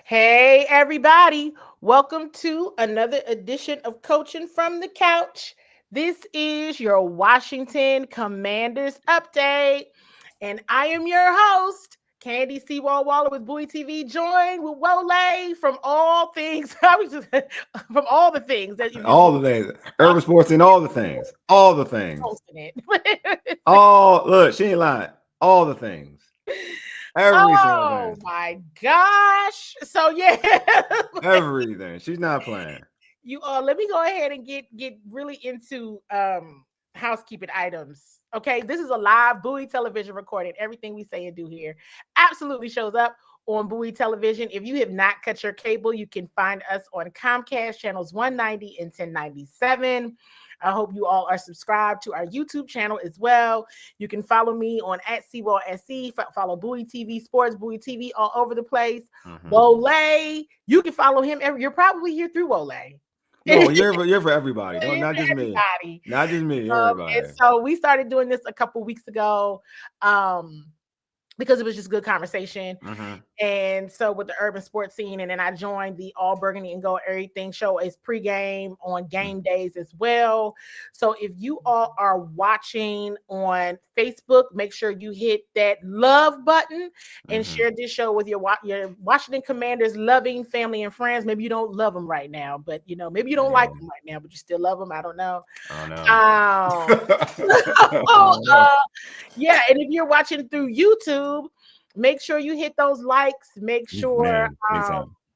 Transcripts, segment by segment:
Hey, everybody. Welcome to another edition of Coaching from the Couch. This is your Washington Commanders update. And I am your host, CWall Waller with Bowie TV, joined with Wole from all things. From all the things that you just All the things. Urban sports and all the things. All the things. posting it. All look, she ain't lying. All the things. Every single Oh thing. my gosh. So yeah. Everything. She's not playing. You let me go ahead and get really into housekeeping items. Okay, this is a live Bowie television recording. Everything we say and do here absolutely shows up on Bowie television. If you have not cut your cable, you can find us on Comcast channels 190 and 1097. I hope you all are subscribed to our YouTube channel as well. You can follow me on @CWall SC, follow Bowie TV Sports, Bowie TV all over the place. Wole, you can follow him. You're probably here through Wole. No, you're for everybody. No, not just everybody. me. Not just me. Everybody. And so we started doing this a couple weeks ago. Because it was just good conversation. And so with the urban sports scene, and then I joined the All Burgundy and Gold Everything show as pregame on game days as well. So if you all are watching on Facebook, make sure you hit that love button and share this show with your Washington Commanders loving family and friends. Maybe you don't love them right now, but maybe you don't like them right now, but you still love them. I don't know. Yeah, and if you're watching through YouTube, make sure you hit those likes. Make sure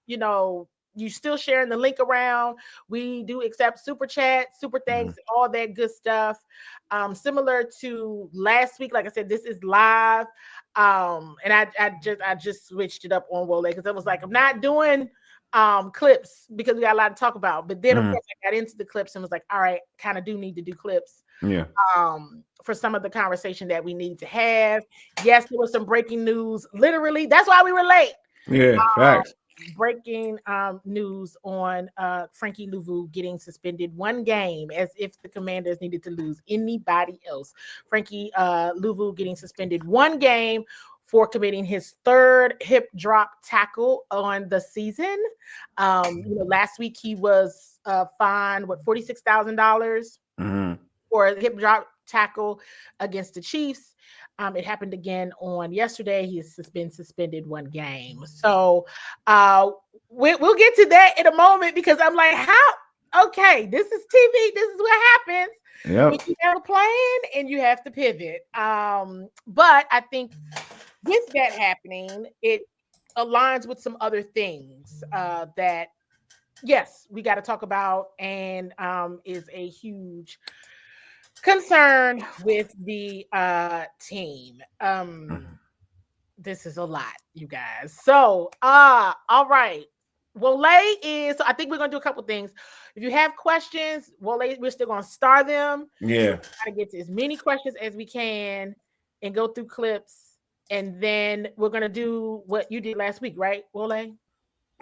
you still sharing the link around. We do accept super chat, super thanks, all that good stuff. Similar to last week, like I said, this is live. And I just switched it up on Wole because I was like, I'm not doing clips because we got a lot to talk about. But then of course I got into the clips and was like, all right, kind of do need to do clips. Yeah. For some of the conversation that we need to have. Yes, there was some breaking news. Literally, that's why we were late. Yeah, facts. Breaking news on Frankie Louvu getting suspended one game, as if the Commanders needed to lose anybody else. Frankie Louvu getting suspended one game for committing his third hip drop tackle on the season. Last week he was fined $46,000 for a hip drop tackle against the Chiefs. It happened again on yesterday. He has been suspended one game. So we'll get to that in a moment because I'm like, how? Okay, this is TV. This is what happens when you have a plan and you have to pivot. But I think with that happening, it aligns with some other things that, yes, we got to talk about and is a huge concern with the team. This is a lot, you guys. So, all right. Wole is, so I think we're going to do a couple things. If you have questions, Wole, we're still going to star them. Yeah. Try to get to as many questions as we can and go through clips. And then we're going to do what you did last week, right, Wole?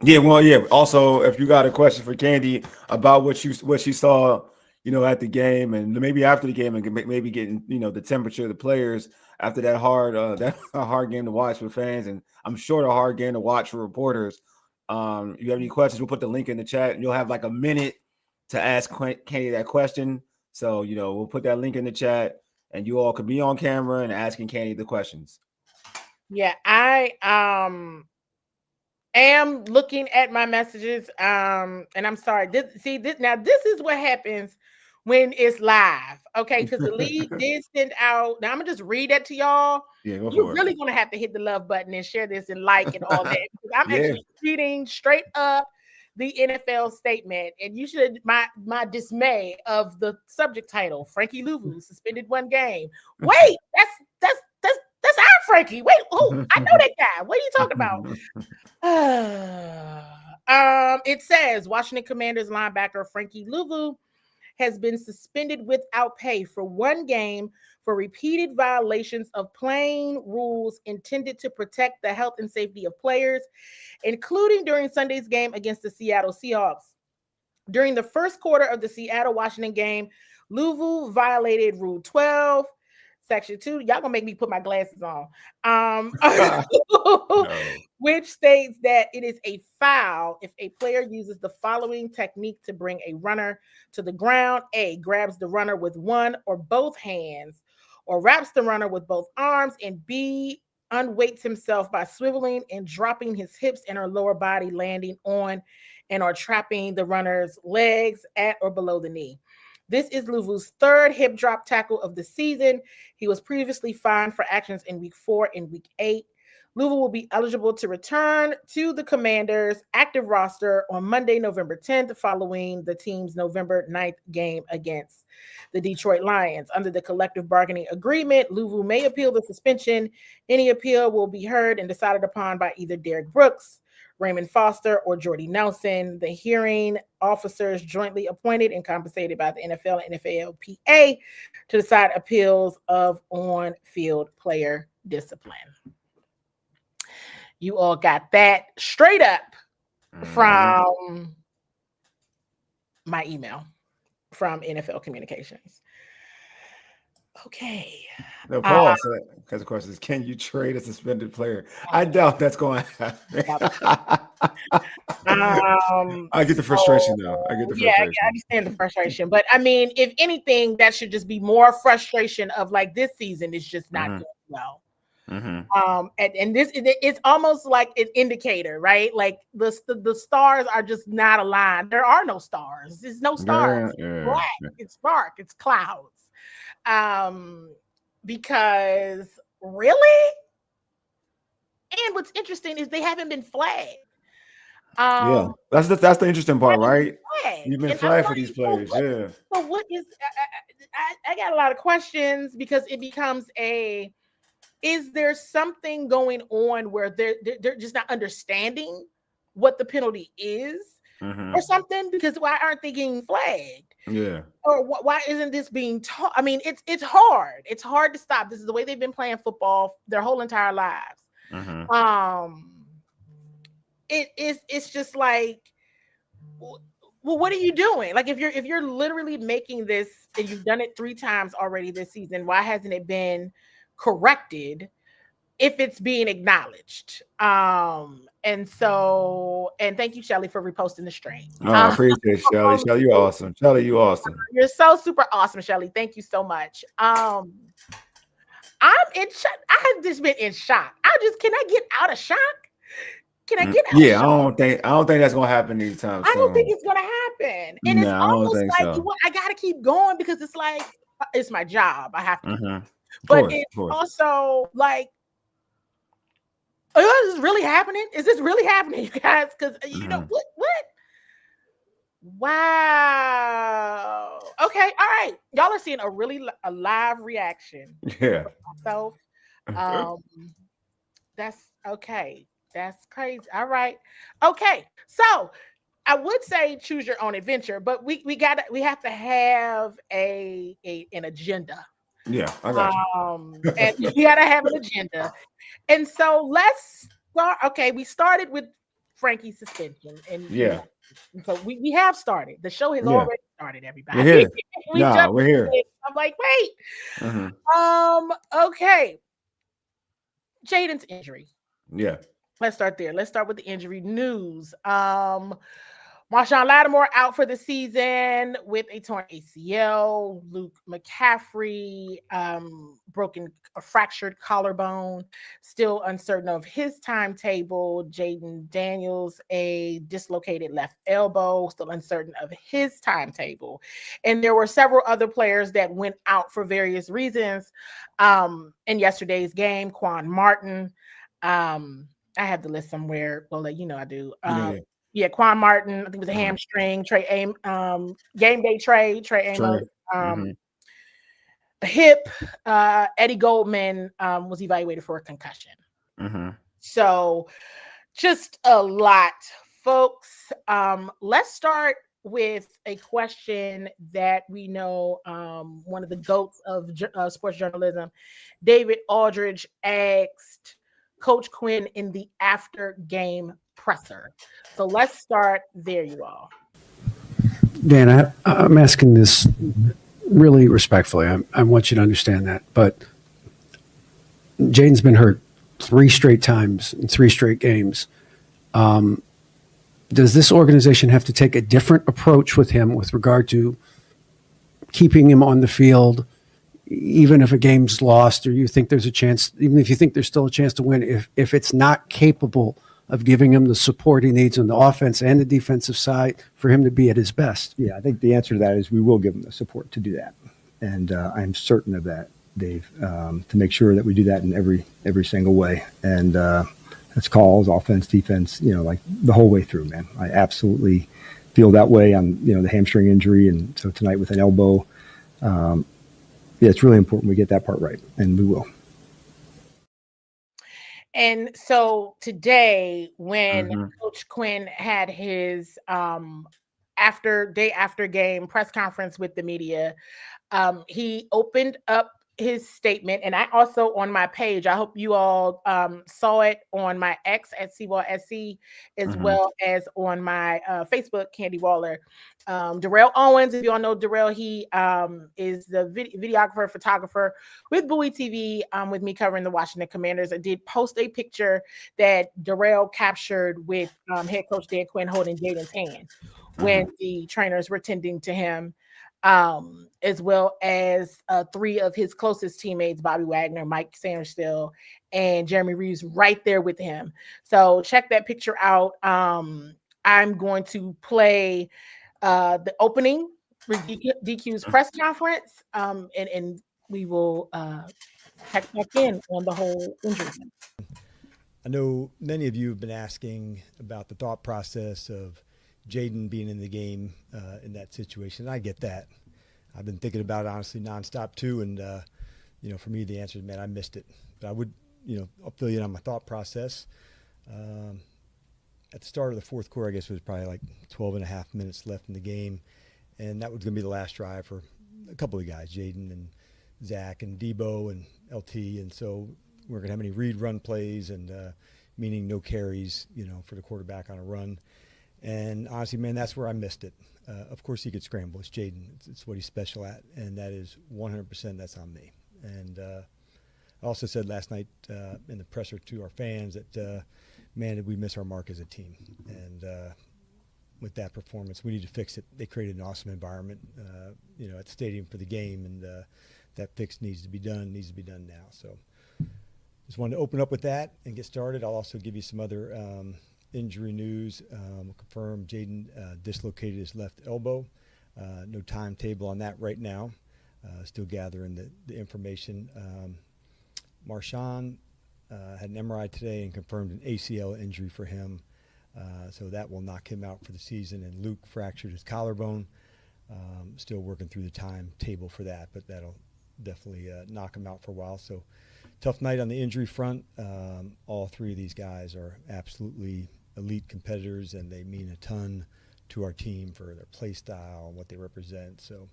Yeah, well, yeah. Also, if you got a question for Candy about what she saw, at the game and maybe after the game and maybe getting, the temperature of the players after that hard game to watch for fans. And I'm sure a hard game to watch for reporters. If you have any questions, we'll put the link in the chat and you'll have like a minute to ask Candy that question. So, we'll put that link in the chat and you all could be on camera and asking Candy the questions. Yeah, I am looking at my messages. And I'm sorry. This is what happens when it's live. Okay, because the league did send out. Now I'm gonna just read that to y'all. Yeah, You're really gonna have to hit the love button and share this and like and all that. Because I'm actually reading straight up the NFL statement, and you should my dismay of the subject title: Frankie Louvu suspended one game. Wait, that's our Frankie. Wait, who? I know that guy. What are you talking about? It says Washington Commanders linebacker Frankie Louvu has been suspended without pay for one game for repeated violations of playing rules intended to protect the health and safety of players, including during Sunday's game against the Seattle Seahawks. During the first quarter of the Seattle-Washington game, Louvu violated Rule 12, Section 2. Y'all gonna make me put my glasses on. which states that it is a foul if a player uses the following technique to bring a runner to the ground. A, grabs the runner with one or both hands, or wraps the runner with both arms, and B, unweights himself by swiveling and dropping his hips and or lower body, landing on and or trapping the runner's legs at or below the knee. This is Luvu's third hip drop tackle of the season. He was previously fined for actions in week 4 and week 8. Luvu will be eligible to return to the Commanders' active roster on Monday, November 10th, following the team's November 9th game against the Detroit Lions. Under the collective bargaining agreement, Luvu may appeal the suspension. Any appeal will be heard and decided upon by either Derek Brooks, Raymond Foster, or Jordy Nelson, the hearing officers jointly appointed and compensated by the NFL and NFLPA to decide appeals of on-field player discipline. You all got that straight up from my email from NFL Communications. Okay. The pause, because of course, is can you trade a suspended player? I doubt that's going to happen. I get the frustration, though. I get the frustration. Yeah, I understand the frustration. But I mean, if anything, that should just be more frustration of like this season is just not going well. And this it's almost like an indicator, right? Like the stars are just not aligned. There are no stars. There's no stars. It's black. It's dark. It's clouds. Because really, and what's interesting is they haven't been flagged. That's the interesting part, right? You've been flagged for these players. So what is? I got a lot of questions because it becomes a. Is there something going on where they're just not understanding what the penalty is or something? Because why aren't they getting flagged? Yeah. Or why isn't this being taught? I mean, it's hard. It's hard to stop. This is the way they've been playing football their whole entire lives. It's just like, well, what are you doing? Like if you're literally making this and you've done it 3 times already this season, why hasn't it been corrected if it's being acknowledged? And thank you, Shelly, for reposting the stream. I appreciate it, Shelly. Shelly, you awesome. Shelly, you awesome. You're so super awesome, Shelly. Thank you so much. I'm in shock. I have just been in shock. Can I get out of shock? Can I get out of shock? I don't think that's gonna happen anytime soon. I don't think it's gonna happen. And it's almost like I gotta keep going because it's like it's my job. I have to. But it's also like, oh, is this really happening? Is this really happening, you guys? Because you know what? Wow. Okay. All right. Y'all are seeing a live reaction. Yeah. So, that's okay. That's crazy. All right. Okay. So I would say choose your own adventure, but we have to have an agenda. Yeah, I got you. And you gotta have an agenda. And so let's start. Okay, we started with Frankie's suspension. And so we have started. The show has already started, everybody. We're here. We're here. I'm like, wait. Okay. Jayden's injury. Yeah. Let's start there. Let's start with the injury news. Marshawn Lattimore out for the season with a torn ACL. Luke McCaffrey, a fractured collarbone, still uncertain of his timetable. Jayden Daniels, a dislocated left elbow, still uncertain of his timetable. And there were several other players that went out for various reasons. In yesterday's game, Quan Martin, I have the list somewhere. Well, you know I do. Yeah, Quan Martin, I think it was a hamstring. Game day Trey Amos, a hip. Eddie Goldman was evaluated for a concussion. So just a lot, folks. Let's start with a question that we know one of the GOATs of sports journalism, David Aldridge, asked Coach Quinn in the after-game presser. So let's start there, you all. Dan, I'm asking this really respectfully. I want you to understand that. But Jayden's been hurt 3 straight times in 3 straight games. Does this organization have to take a different approach with him with regard to keeping him on the field, even if a game's lost, or you think there's a chance, even if you think there's still a chance to win, if it's not capable of giving him the support he needs on the offense and the defensive side for him to be at his best? Yeah, I think the answer to that is we will give him the support to do that. And I'm certain of that, Dave, to make sure that we do that in every single way. And that's calls, offense, defense, like the whole way through, man. I absolutely feel that way on, the hamstring injury. And so tonight with an elbow, it's really important we get that part right, and we will. And so today, when Coach Quinn had his day after game press conference with the media, he opened up his statement, and I also on my page, I hope you all saw it on my X at CWall SC, as well as on my Facebook, Candi Waller. Darrell Owens, if you all know Darrell, he is the videographer, photographer with Bowie TV, with me covering the Washington Commanders. I did post a picture that Darrell captured with head coach Dan Quinn holding Jayden's hand when the trainers were tending to him, as well as 3 of his closest teammates, Bobby Wagner, Mike Sanderstill, and Jeremy Reeves, right there with him. So check that picture out. I'm going to play the opening with DQ's press conference, and we will check back in on the whole injury. I know many of you have been asking about the thought process of Jayden being in the game in that situation. I get that. I've been thinking about it, honestly, nonstop too. And, for me, the answer is, man, I missed it. But I would, I'll fill you in on my thought process. At the start of the fourth quarter, I guess it was probably like 12 and a half minutes left in the game. And that was going to be the last drive for a couple of guys, Jayden and Zach and Debo and LT. And so we weren't going to have any read run plays, and meaning no carries, for the quarterback on a run. And honestly, man, that's where I missed it. Of course, he could scramble. It's Jayden. It's what he's special at, and that is 100% that's on me. And I also said last night in the presser to our fans that, man, did we miss our mark as a team. And with that performance, we need to fix it. They created an awesome environment, at the stadium for the game, and that fix needs to be done now. So just wanted to open up with that and get started. I'll also give you some other injury news. We'll confirm Jayden dislocated his left elbow. No timetable on that right now. Still gathering the information. Marshawn had an MRI today and confirmed an ACL injury for him. So that will knock him out for the season. And Luke fractured his collarbone. Still working through the timetable for that, but that'll definitely knock him out for a while. So tough night on the injury front. All 3 of these guys are absolutely elite competitors, and they mean a ton to our team for their play style and what they represent. So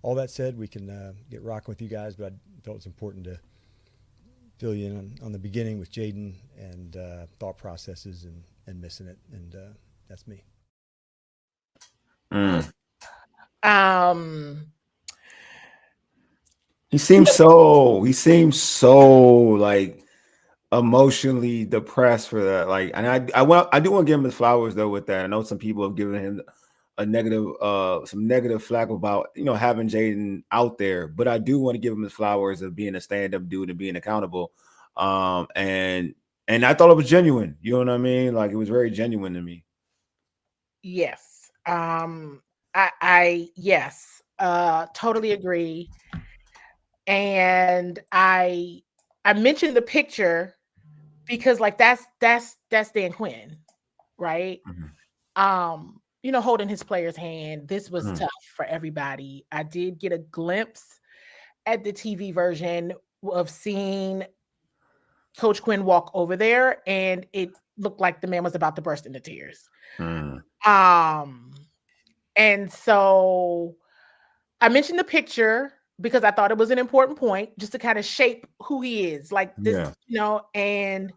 all that said, we can get rocking with you guys, but I felt it was important to fill you in on the beginning with Jayden and thought processes and missing it. And that's me. He seems so like emotionally depressed for that. Like, and I do want to give him his flowers though with that. I know some people have given him some negative flack about having Jayden out there, but I do want to give him his flowers of being a stand-up dude and being accountable. And I thought it was genuine. You know what I mean? Like, it was very genuine to me. Yes. Yes, totally agree. And I mentioned the picture because like that's Dan Quinn, right? Holding his player's hand. This was tough for everybody. I did get a glimpse at the TV version of seeing Coach Quinn walk over there, and it looked like the man was about to burst into tears. And so I mentioned the picture because I thought it was an important point just to kind of shape who he is, like this, and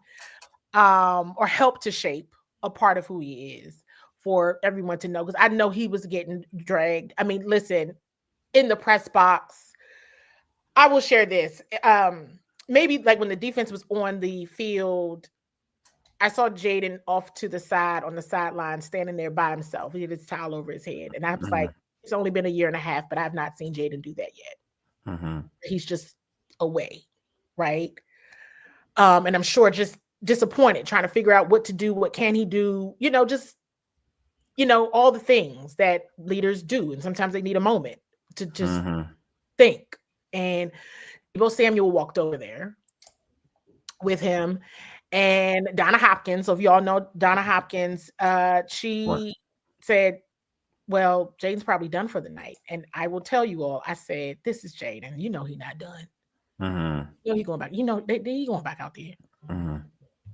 or help to shape a part of who he is for everyone to know. Because I know he was getting dragged. I mean, listen, in the press box, I will share this. maybe like when the defense was on the field, I saw Jayden off to the side on the sideline, standing there by himself. He had his towel over his head. And I was like, it's only been a year and a half, but I've not seen Jayden do that yet. He's just away, right? And I'm sure just disappointed, trying to figure out what to do, what can he do, just, all the things that leaders do. And sometimes they need a moment to just think. And Deebo Samuel walked over there with him. And Donna Hopkins, so if y'all know Donna Hopkins, she said, well, Jayden's probably done for the night. And I will tell you all, I said, this is Jayden. He's not done. He's going back. He's going back out there.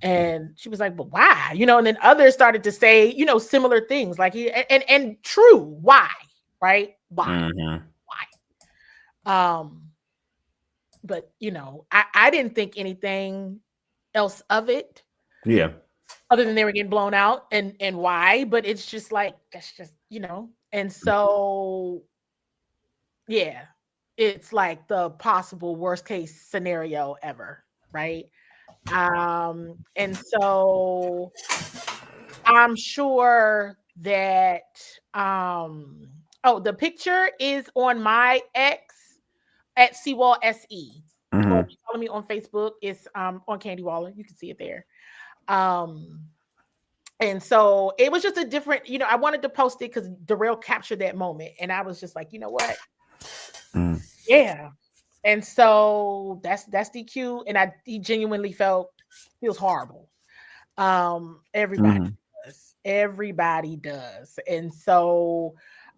And she was like, but why? And then others started to say, similar things like and true. Why? Right? Why? Why? But I didn't think anything else of it. Yeah. Other than they were getting blown out and why, but it's just like, that's just, and so, yeah, it's like the possible worst case scenario ever. Right. And so I'm sure that, the picture is on my X at CWall SE. Or if you follow me on Facebook, it's on Candi Waller. You can see it there. And so it was just a different, I wanted to post it because Darrell captured that moment. And I was just like, you know what? Yeah. And so that's DQ. And he genuinely feels horrible. Everybody does. Everybody does. And so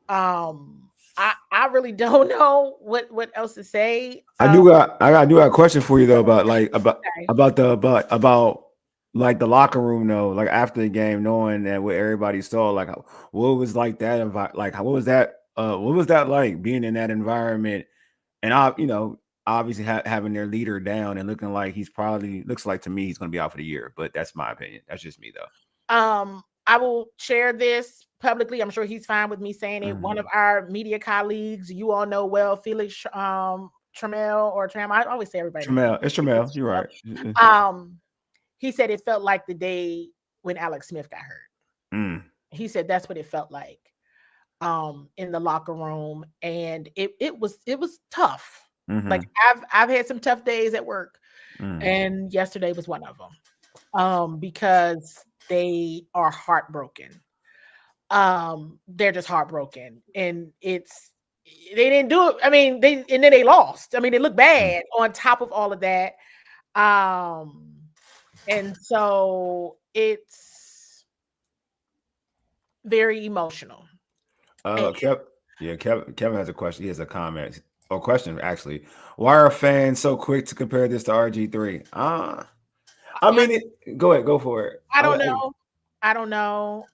I really don't know what else to say. I do got a question for you though about the locker room though, like after the game, knowing that what everybody saw, like what was like that what was that like being in that environment, and obviously having their leader down and looking like looks like to me he's going to be out for the year, but that's my opinion. That's just me though. I will share this publicly. I'm sure he's fine with me saying it. One of our media colleagues, you all know well, Felix Trammell or Tram. I always say everybody. Trammell. It's Trammell. You're right. He said it felt like the day when Alex Smith got hurt. He said that's what it felt like in the locker room, and it was tough. Like I've had some tough days at work, and yesterday was one of them because they are heartbroken. They're just heartbroken, and they didn't do it. I mean, then they lost. I mean, they look bad on top of all of that. And so it's very emotional. Kevin has a question. He has a comment or question actually. Why are fans so quick to compare this to RG3? I mean, go ahead, go for it. I don't know. I don't know.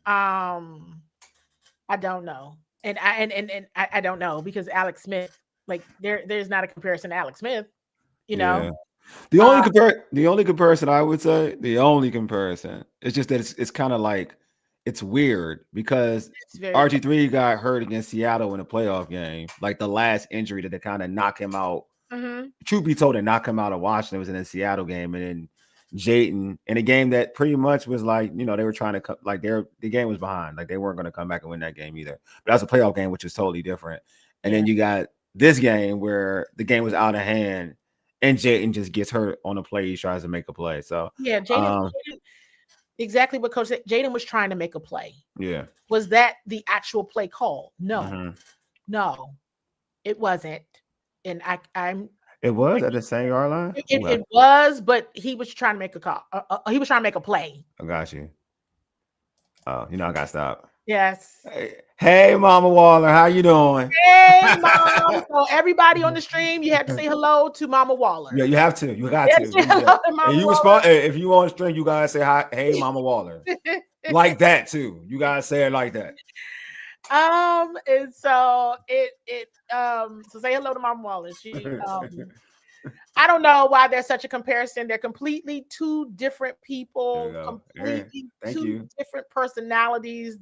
And I don't know because Alex Smith, like there's not a comparison to Alex Smith, Yeah. The only comparison I would say, it's just that it's kind of like it's weird because RG3 got hurt against Seattle in a playoff game, like the last injury that kind of knocked him out. Truth be told, to knock him out of Washington was in a Seattle game, and then Jayden in a game that pretty much was like, they were trying to the game was behind, like they weren't going to come back and win that game either. But that was a playoff game, which was totally different. And then you got this game where the game was out of hand. And Jayden just gets hurt on a play. He tries to make a play. So Jayden, exactly what Coach said. Jayden was trying to make a play. Yeah. Was that the actual play call? No, no, it wasn't. And it was at the same yard line. It was, but he was trying to make a call. He was trying to make a play. I got you. Oh, I gotta stop. Yes. Hey, Mama Waller, how you doing? Hey, Mom. So everybody on the stream, you have to say hello to Mama Waller. Yeah, you have to. You got to. And you respond if you on the stream. You gotta say hi. Hey, Mama Waller. Like that too. You gotta say it like that. And so so say hello to Mama Waller. She I don't know why there's such a comparison. They're completely two different people, completely two different personalities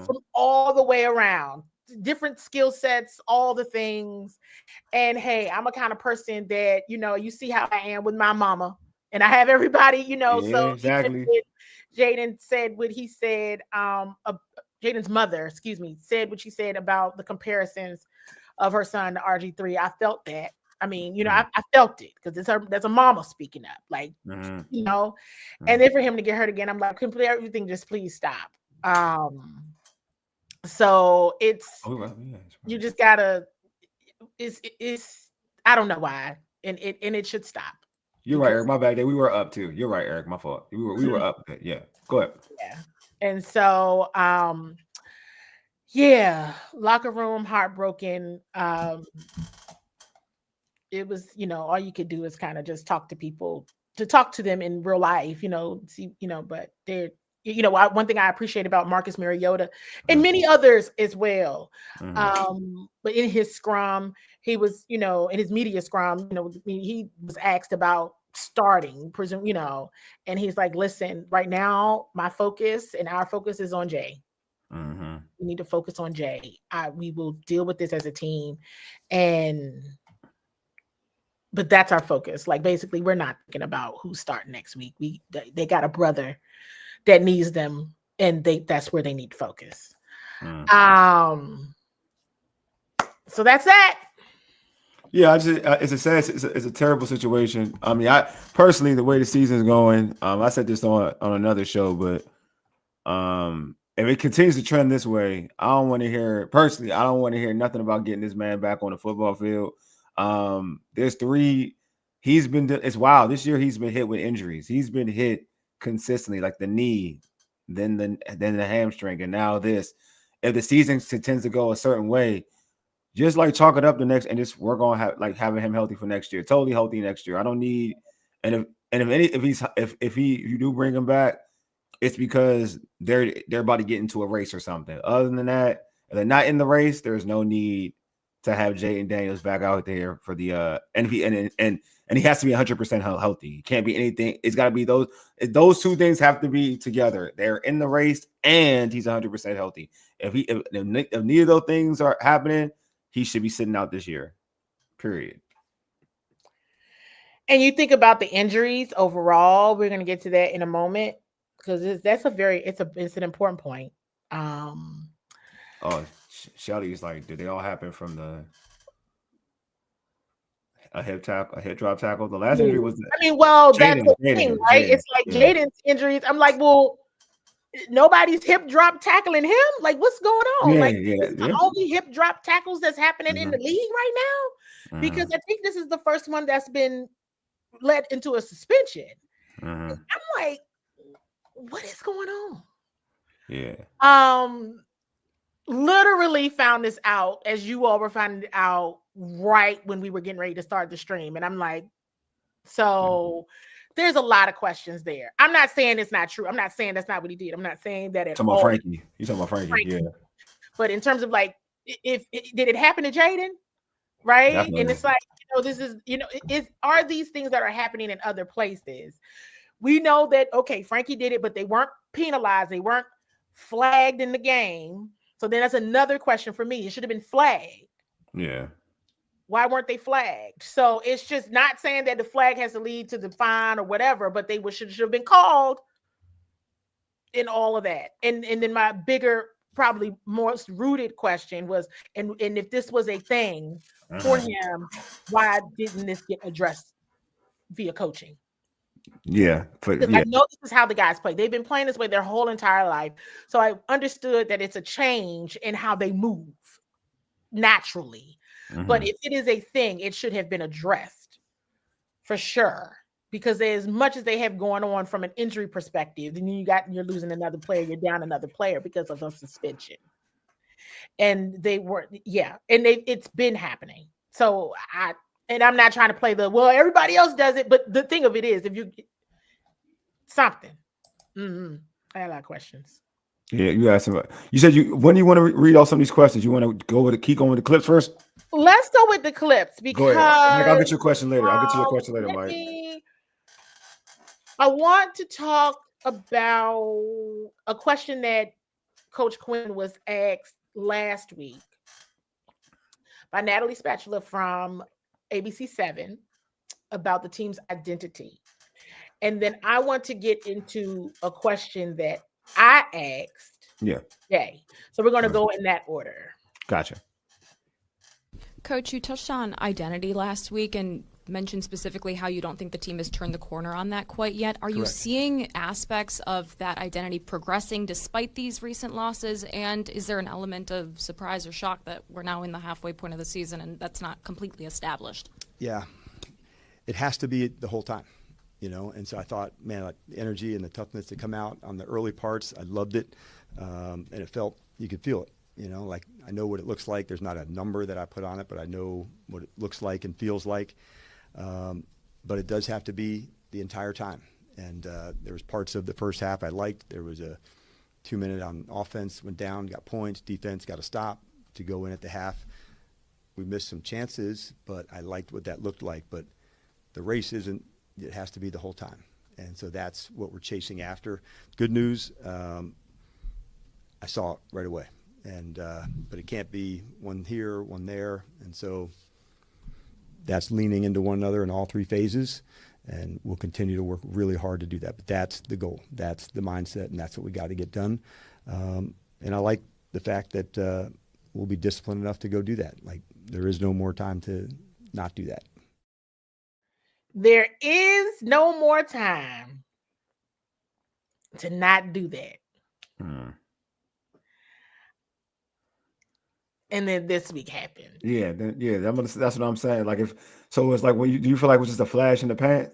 from all the way around. different skill sets, all the things. And hey, I'm a kind of person that, you see how I am with my mama, and I have everybody, Yeah, so exactly. Jayden said what he said, Jayden's mother, said what she said about the comparisons of her son to RG3. I felt that. I mean, I felt it because that's a mama speaking up, like, and then for him to get hurt again, I'm like, complete everything, just please stop. So it's, you just gotta, it's I don't know why, and it should stop. You're right, Eric. My bad. We were up too. You're right, Eric. My fault. We were up. Yeah. Go ahead. Yeah. And so, yeah, locker room heartbroken. It was, all you could do is kind of just talk to them in real life, see, but they're, one thing I appreciate about Marcus Mariota and many others as well. But in his scrum, he was, in his media scrum, he was asked about starting, and he's like, listen, right now, my focus and our focus is on Jay. We need to focus on Jay. We will deal with this as a team. But that's our focus. Like, basically, we're not thinking about who's starting next week. They got a brother that needs them, and that's where they need focus. So that's that. Yeah, it's a terrible situation. I mean, I personally, the way the season's going, I said this on another show, but if it continues to trend this way, I don't want to hear nothing about getting this man back on the football field. There's 3. It's wild. This year he's been hit with injuries. He's been hit consistently, like the knee, then the hamstring, and now this. If the season tends to go a certain way, just like chalk it up the next, and just work on having him healthy for next year, totally healthy next year. I don't need, if you do bring him back, it's because they're about to get into a race or something. Other than that, if they're not in the race, there's no need to have Jayden Daniels back out there for the and he has to be 100% healthy. He can't be anything. It's got to be those 2 things have to be together. They're in the race and he's 100% healthy. If neither of those things are happening, he should be sitting out this year. Period. And you think about the injuries overall. We're going to get to that in a moment because it's an important point. Shelly's like, did they all happen from a hip drop tackle? The last injury was. That's the thing, right? It's like Jayden's injuries. I'm like, well, nobody's hip drop tackling him. Like, what's going on? The only hip drop tackles that's happening in the league right now, because I think this is the first one that's been led into a suspension. I'm like, what is going on? Yeah. Literally found this out as you all were finding it out right when we were getting ready to start the stream. And I'm like, so there's a lot of questions there. I'm not saying it's not true. I'm not saying that's not what he did. I'm not saying that at all. Frankie. You're talking about Frankie. Yeah. But in terms of like, did it happen to Jayden? Right. Definitely. And it's like, this is, are these things that are happening in other places? We know that, okay, Frankie did it, but they weren't penalized. They weren't flagged in the game. So then that's another question for me. It should have been flagged. Yeah. Why weren't they flagged? So it's just not saying that the flag has to lead to the fine or whatever, but they should have been called in all of that. And then my bigger, probably most rooted question was, and if this was a thing for him, why didn't this get addressed via coaching? Yeah, because I know this is how the guys play. They've been playing this way their whole entire life. So I understood that it's a change in how they move naturally. But if it is a thing, it should have been addressed for sure. Because as much as they have going on from an injury perspective, then you're losing another player, you're down another player because of a suspension. And it's been happening. So I'm not trying to play everybody else does it, but the thing of it is, if you something, I had a lot of questions. Yeah, you asked him. You said when do you want to read all some of these questions? You want to keep going with the clips first? Let's go with the clips because Mike, I'll get your question later. Mike. I want to talk about a question that Coach Quinn was asked last week by Natalie Spatula from ABC7 about the team's identity. And then I want to get into a question that I asked Yeah. Jay. So we're going to Right. go in that order. Gotcha. Coach, you touched on identity last week and mentioned specifically how you don't think the team has turned the corner on that quite yet. Are you Correct. seeing aspects of that identity progressing despite these recent losses? And is there an element of surprise or shock that we're now in the halfway point of the season and that's not completely established? Yeah, it has to be the whole time, you know. And so I thought, man, like the energy and the toughness to come out on the early parts, I loved it, and it felt, you could feel it, you know. Like I know what it looks like. There's not a number that I put on it, but I know what it looks like and feels like. But it does have to be the entire time. And there was parts of the first half I liked. There was a 2-minute on offense, went down, got points, defense got a stop to go in at the half. We missed some chances, but I liked what that looked like. But the race isn't, it has to be the whole time. And so that's what we're chasing after. Good news, I saw it right away. And but it can't be one here, one there. And so that's leaning into one another in all three phases. And we'll continue to work really hard to do that. But that's the goal. That's the mindset, and that's what we got to get done. And I like the fact that we'll be disciplined enough to go do that. Like, there is no more time to not do that. There is no more time to not do that. And then this week happened. Yeah, that's what I'm saying. Like, if so, it's like, when do you feel like it was just a flash in the pan?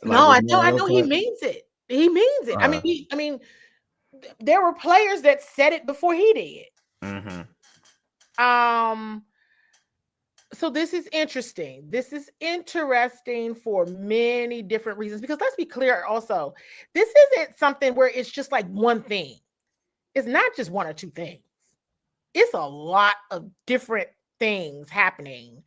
Like, No, was I Mario know he flash? means it. He means it. I mean, there were players that said it before he did. Mm-hmm. So this is interesting. This is interesting for many different reasons, because let's be clear also, this isn't something where it's just like one thing. It's not just one or two things. It's a lot of different things happening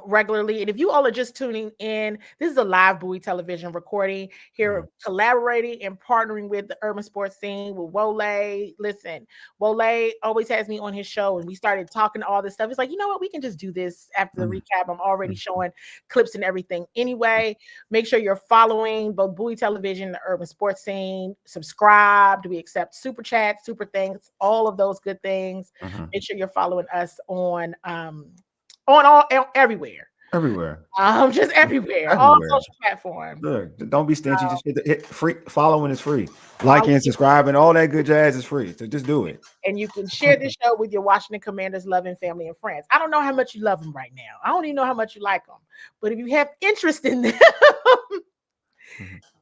regularly. And if you all are just tuning in, this is a live Bowie television recording here, collaborating and partnering with the urban sports scene with Wole. Listen, Wole always has me on his show, and we started talking all this stuff. It's like, you know what, we can just do this after the recap. I'm already showing clips and everything anyway. Make sure you're following both Bowie television, the urban sports scene. Subscribe. Do we accept super chats, super things, all of those good things? Make sure you're following us on all everywhere. Just everywhere. All social platforms. Look, don't be stingy. Just hit free. Following is free. Like and subscribe and all that good jazz is free. So just do it. And you can share this show with your Washington Commanders loving family and friends. I don't know how much you love them right now. I don't even know how much you like them. But if you have interest in them,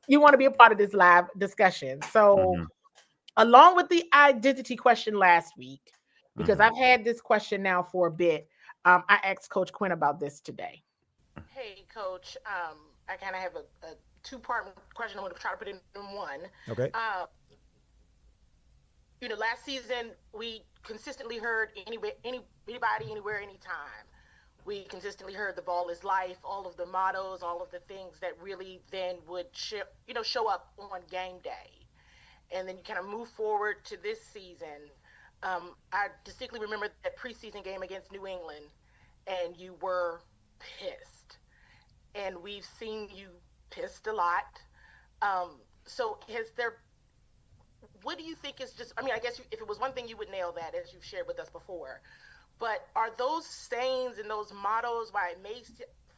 you want to be a part of this live discussion. So along with the identity question last week, because I've had this question now for a bit, I asked Coach Quinn about this today. Hey, Coach, I kind of have a two-part question. I'm going to try to put it in one. Okay. Last season, we consistently heard anybody, anywhere, anytime. We consistently heard the ball is life, all of the mottos, all of the things that really then would show up on game day. And then you kind of move forward to this season. I distinctly remember that preseason game against New England, and you were pissed. And we've seen you pissed a lot. So what do you think is just, I guess if it was one thing, you would nail that, as you've shared with us before. But are those sayings and those mottos, while it may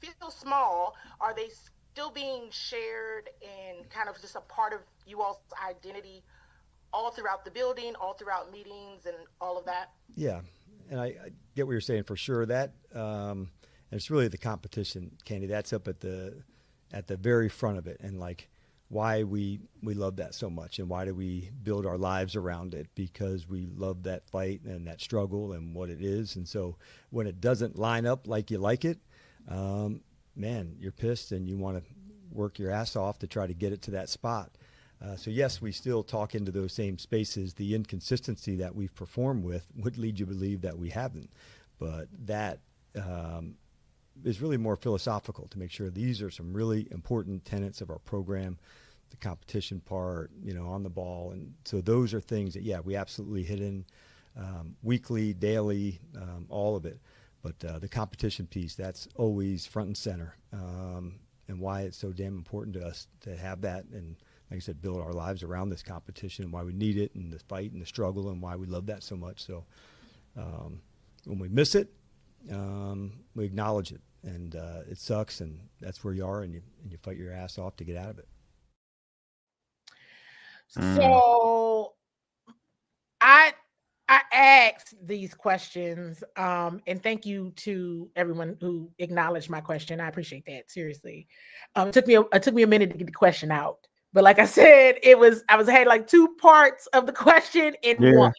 feel small, are they still being shared and kind of just a part of you all's identity all throughout the building, all throughout meetings and all of that? Yeah, and I get what you're saying for sure. That and it's really the competition, Candi. That's up at the very front of it, and like why we love that so much, and why do we build our lives around it? Because we love that fight and that struggle and what it is. And so when it doesn't line up like you like it, man, you're pissed and you want to work your ass off to try to get it to that spot. So yes, we still talk into those same spaces. The inconsistency that we've performed with would lead you to believe that we haven't. But that is really more philosophical, to make sure these are some really important tenets of our program, the competition part, on the ball. And so those are things that, yeah, we absolutely hit in weekly, daily, all of it. But the competition piece, that's always front and center, and why it's so damn important to us to have that. And like I said, build our lives around this competition, and why we need it, and the fight and the struggle, and why we love that so much. So when we miss it, we acknowledge it, and it sucks, and that's where you are, and you fight your ass off to get out of it. So I asked these questions, and thank you to everyone who acknowledged my question. I appreciate that, seriously. It took me a minute to get the question out, but like I said, I had like two parts of the question in one.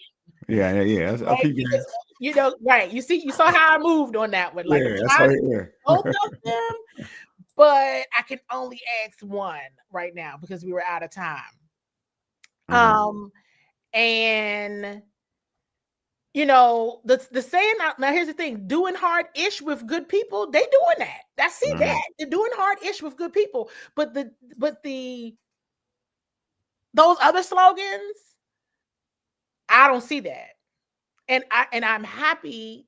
Yeah. I'll keep because, right? You saw how I moved on that one. Like, both of them, but I can only ask one right now because we were out of time. And the saying now, here's the thing: doing hard-ish with good people, they doing that. I see that they're doing hard-ish with good people, but those other slogans, I don't see that. And I'm happy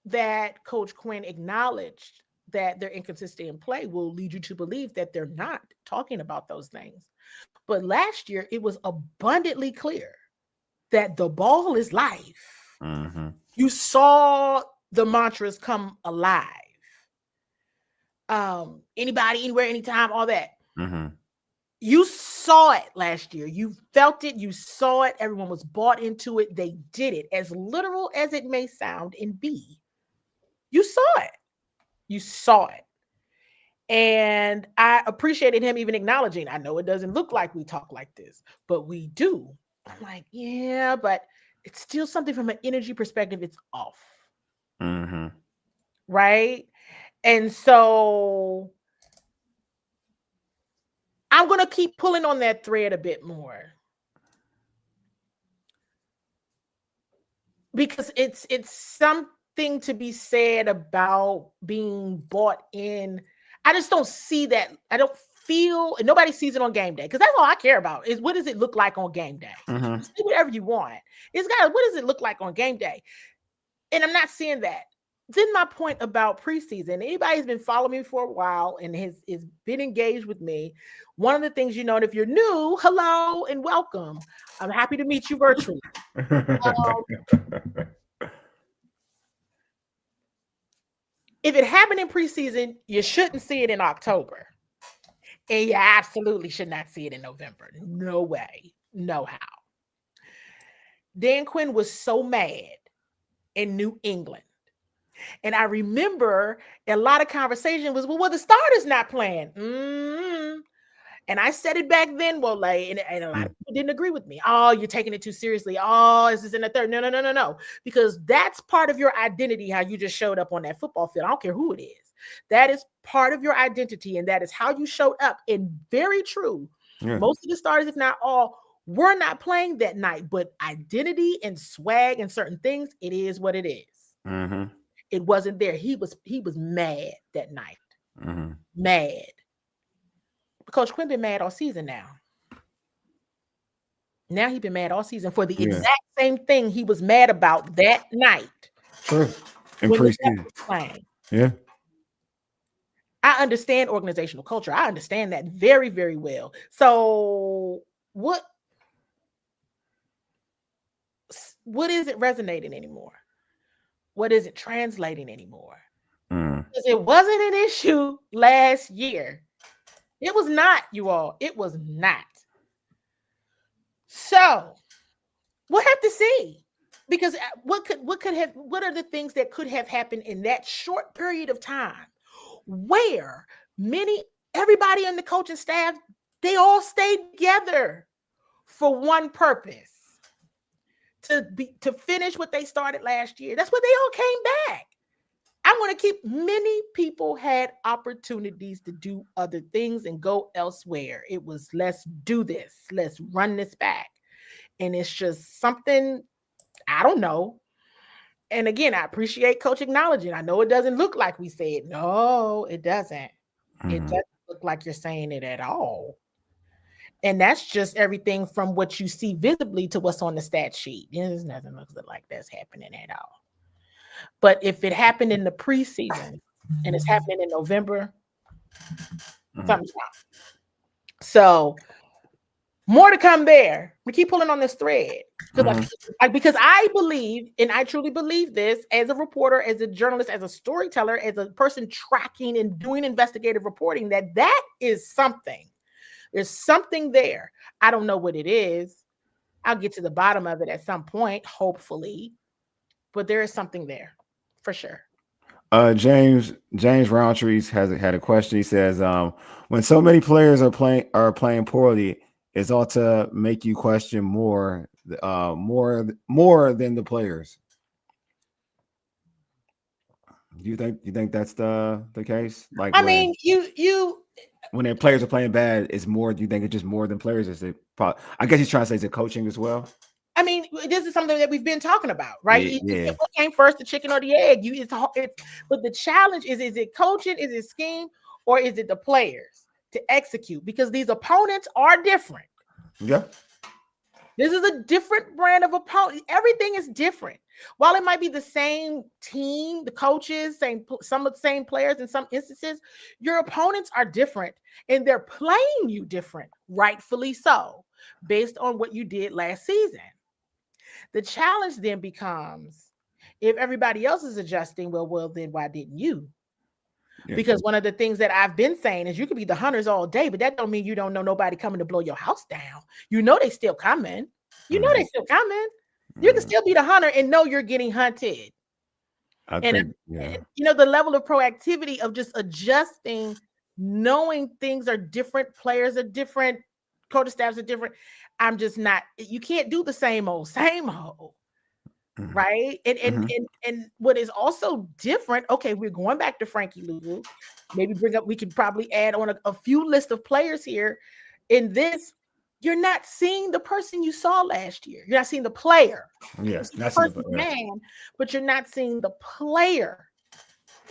that Coach Quinn acknowledged that their inconsistency in play will lead you to believe that they're not talking about those things. But last year, it was abundantly clear that the ball is life. You saw the mantras come alive. Anybody, anywhere, anytime, all that. You saw it last year. You felt it. You saw it. Everyone was bought into it. They did it. As literal as it may sound and be, you saw it. You saw it. And I appreciated him even acknowledging, I know it doesn't look like we talk like this, but we do. I'm like, yeah, but it's still something from an energy perspective. It's off. Right. And so I'm going to keep pulling on that thread a bit more. Because it's something to be said about being bought in. I just don't see that. I don't feel, and nobody sees it on game day, because that's all I care about is what does it look like on game day? See whatever you want. What does it look like on game day? And I'm not seeing that. Then my point about preseason, anybody who's been following me for a while and has been engaged with me, one of the things, and if you're new, hello and welcome. I'm happy to meet you virtually. If it happened in preseason, you shouldn't see it in October. And you absolutely should not see it in November. No way. No how. Dan Quinn was so mad in New England. And I remember a lot of conversation was, well, the starter's not playing. And I said it back then, and a lot of people didn't agree with me. Oh, you're taking it too seriously. Oh, this is in the third. No. Because that's part of your identity, how you just showed up on that football field. I don't care who it is. That is part of your identity, and that is how you showed up. And very true. Yeah. Most of the starters, if not all, were not playing that night. But identity and swag and certain things, it is what it is. It wasn't there. He was mad that night. Mad. Coach Quinn been mad all season now. Now he's been mad all season for the exact same thing he was mad about that night. Sure. In preseason. Yeah. I understand organizational culture. I understand that very, very well. So what isn't resonating anymore? What isn't translating anymore? Because it wasn't an issue last year. It was not, you all. It was not. So we'll have to see, because what are the things that could have happened in that short period of time where everybody in the coaching staff, they all stayed together for one purpose, to finish what they started last year. That's what they all came back. I want to keep, many people had opportunities to do other things and go elsewhere. It was, let's do this. Let's run this back. And it's just something, I don't know. And again, I appreciate Coach acknowledging. I know it doesn't look like we say it. No, it doesn't. It doesn't look like you're saying it at all. And that's just everything from what you see visibly to what's on the stat sheet. There's nothing looks like that's happening at all. But if it happened in the preseason and it's happening in November, something's wrong. So more to come there. We keep pulling on this thread because I believe, and I truly believe this as a reporter, as a journalist, as a storyteller, as a person tracking and doing investigative reporting, that is something. There's something there. I don't know what it is. I'll get to the bottom of it at some point, hopefully. But there is something there for sure. James Roundtrees had a question. He says, when so many players are playing poorly, it's ought to make you question more than the players. Do you think that's the case? Like, when their players are playing bad, it's more. Do you think it's just more than players? I guess he's trying to say, is it coaching as well? I mean, this is something that we've been talking about, right? Yeah. What came first, the chicken or the egg? But the challenge is it coaching, is it scheme, or is it the players to execute? Because these opponents are different. Yeah. This is a different brand of opponent. Everything is different. While it might be the same team, the coaches, some of the same players in some instances, your opponents are different and they're playing you different, rightfully so, based on what you did last season. The challenge then becomes, if everybody else is adjusting, well, then why didn't you? Yeah. Because one of the things that I've been saying is you could be the hunters all day, but that don't mean you don't know nobody coming to blow your house down. You know they still coming. You know they still coming. You can still be the hunter and know you're getting hunted. The level of proactivity of just adjusting, knowing things are different, players are different, coaching staffs are different. I'm just not, you can't do the same old, right? And what is also different, okay, we're going back to Frankie Louvu. Maybe we could probably add on a few list of players here. In this, you're not seeing the person you saw last year. You're not seeing the player. Yes, that's the man, but you're not seeing the player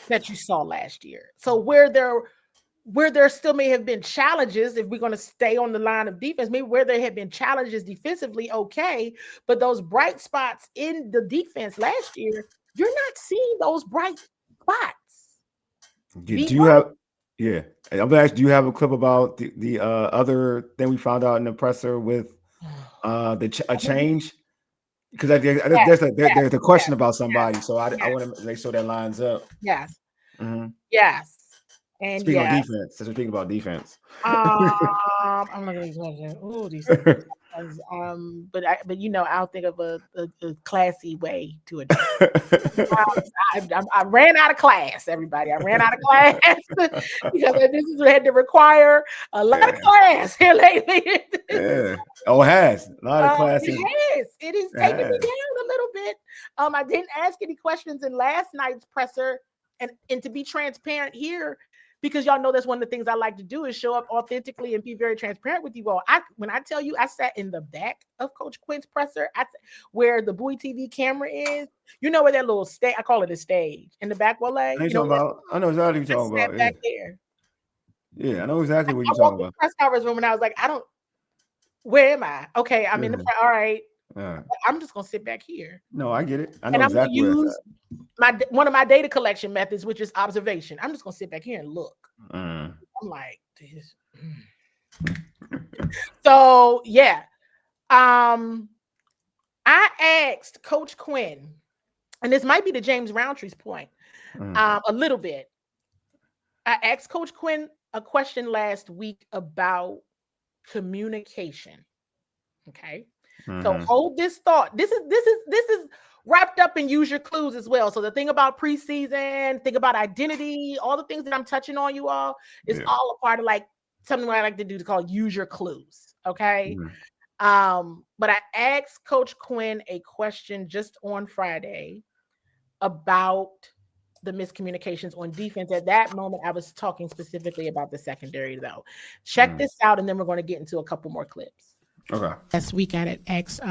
that you saw last year. So where there still may have been challenges, if we're going to stay on the line of defense, maybe where there have been challenges defensively, okay, but those bright spots in the defense last year, you're not seeing those bright spots. Do you have? Yeah, I'm gonna ask. Do you have a clip about the other thing we found out in the presser with a change? Because there's a question about somebody, so I want to make sure that lines up. Yes. Mm-hmm. And speaking of defense, since we're speaking about defense, I'm looking at these questions. Ooh, these but I'll think of a classy way to address. I ran out of class, everybody. I ran out of class because this is had to require a lot of class here lately. Yeah. Oh, it has a lot of class. It is taking me down a little bit. I didn't ask any questions in last night's presser, and to be transparent here, because y'all know that's one of the things I like to do is show up authentically and be very transparent with you all. When I tell you I sat in the back of Coach Quinn's presser, where the Bowie TV camera is, you know where that little stage, I call it a stage, in the back, Wole. I know exactly what you're talking about. Back there. Yeah, I know exactly what you're talking about. Press conference room, and I was like, where am I? Okay, I'm in the all right. I'm just gonna sit back here. No, I get it. I know exactly where it's at. One of my data collection methods, which is observation. I'm just gonna sit back here and look. I'm like this. So yeah, I asked Coach Quinn, and this might be to James Roundtree's point, a little bit. I asked Coach Quinn a question last week about communication. Okay. So hold this thought. This is wrapped up in use your clues as well. So the thing about preseason, think about identity, all the things that I'm touching on you all is all a part of like something I like to do to call use your clues. Okay. But I asked Coach Quinn a question just on Friday about the miscommunications on defense. At that moment, I was talking specifically about the secondary though. Check this out, and then we're going to get into a couple more clips. Okay. Last week, I had asked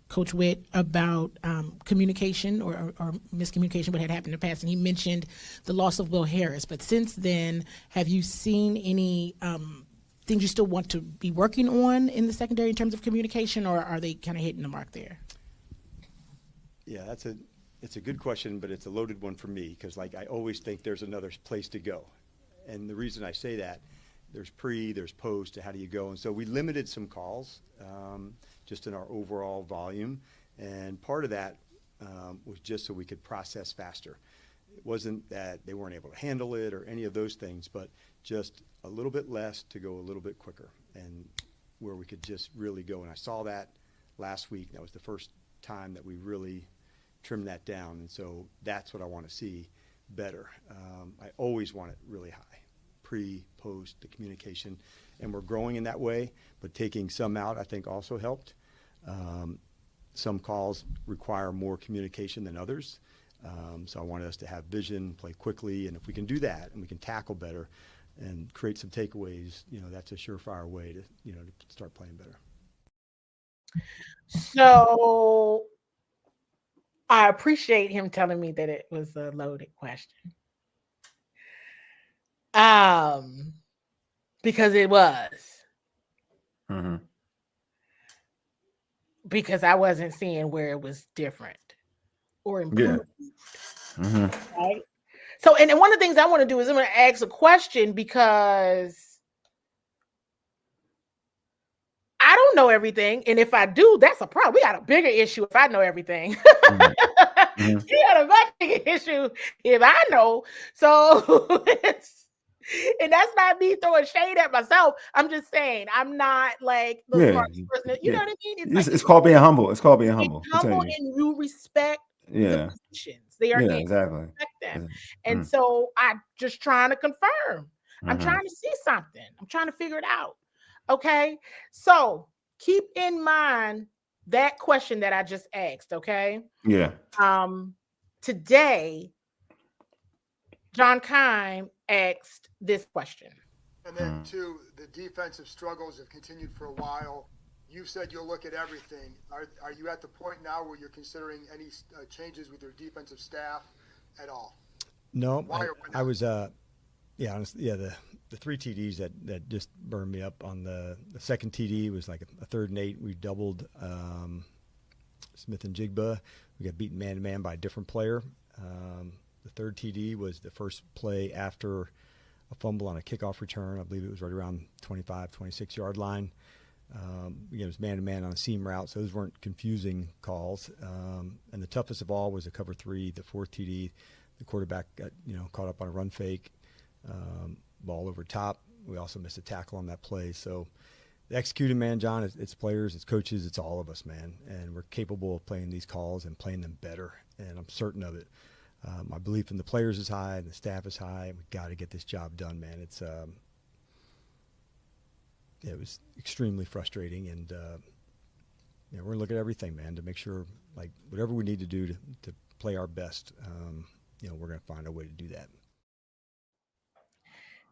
Coach Witt about communication or miscommunication, what had happened in the past, and he mentioned the loss of Will Harris. But since then, have you seen any things you still want to be working on in the secondary in terms of communication, or are they kind of hitting the mark there? Yeah, it's a good question, but it's a loaded one for me because, like, I always think there's another place to go. And the reason I say that, there's pre, there's post, how do you go? And so we limited some calls just in our overall volume. And part of that was just so we could process faster. It wasn't that they weren't able to handle it or any of those things, but just a little bit less to go a little bit quicker and where we could just really go. And I saw that last week. That was the first time that we really trimmed that down. And so that's what I want to see better. I always want it really high, pre, post, the communication. And we're growing in that way, but taking some out I think also helped. Some calls require more communication than others. So I wanted us to have vision, play quickly, and if we can do that and we can tackle better and create some takeaways, that's a surefire way to, to start playing better. So I appreciate him telling me that it was a loaded question. Because it was. Mm-hmm. Because I wasn't seeing where it was different or improved. Yeah. Mm-hmm. Right? So, and one of the things I want to do is I'm going to ask a question because I don't know everything. And if I do, that's a problem. We got a bigger issue if I know everything. Mm-hmm. We got a much bigger issue if I know. So and that's not me throwing shade at myself. I'm just saying I'm not like the smartest person. You know what I mean? It's called being humble. It's called being humble. Humble, and you respect the positions. They are exactly. Respect them. And so I'm just trying to confirm. I'm trying to see something. I'm trying to figure it out. Okay. So keep in mind that question that I just asked. Okay. Yeah. Today, John Keim asked this question. And then two, the defensive struggles have continued for a while. You said you'll look at everything. Are you at the point now where you're considering any changes with your defensive staff at all? No, I was, honestly, the three TDs that just burned me up on the second TD was like a 3rd and 8. We doubled Smith-Njigba. We got beaten man-to-man by a different player. The 3rd TD was the first play after a fumble on a kickoff return. I believe it was right around 25, 26-yard line. It was man-to-man on a seam route, so those weren't confusing calls. And the toughest of all was a cover 3, the 4th TD. The quarterback got caught up on a run fake, ball over top. We also missed a tackle on that play. So the executing, man, John, it's players, it's coaches, it's all of us, man. And we're capable of playing these calls and playing them better, and I'm certain of it. My belief in the players is high, and the staff is high. We've got to get this job done, man. It's it was extremely frustrating, and we're gonna look at everything, man, to make sure, like, whatever we need to do to play our best, we're gonna find a way to do that.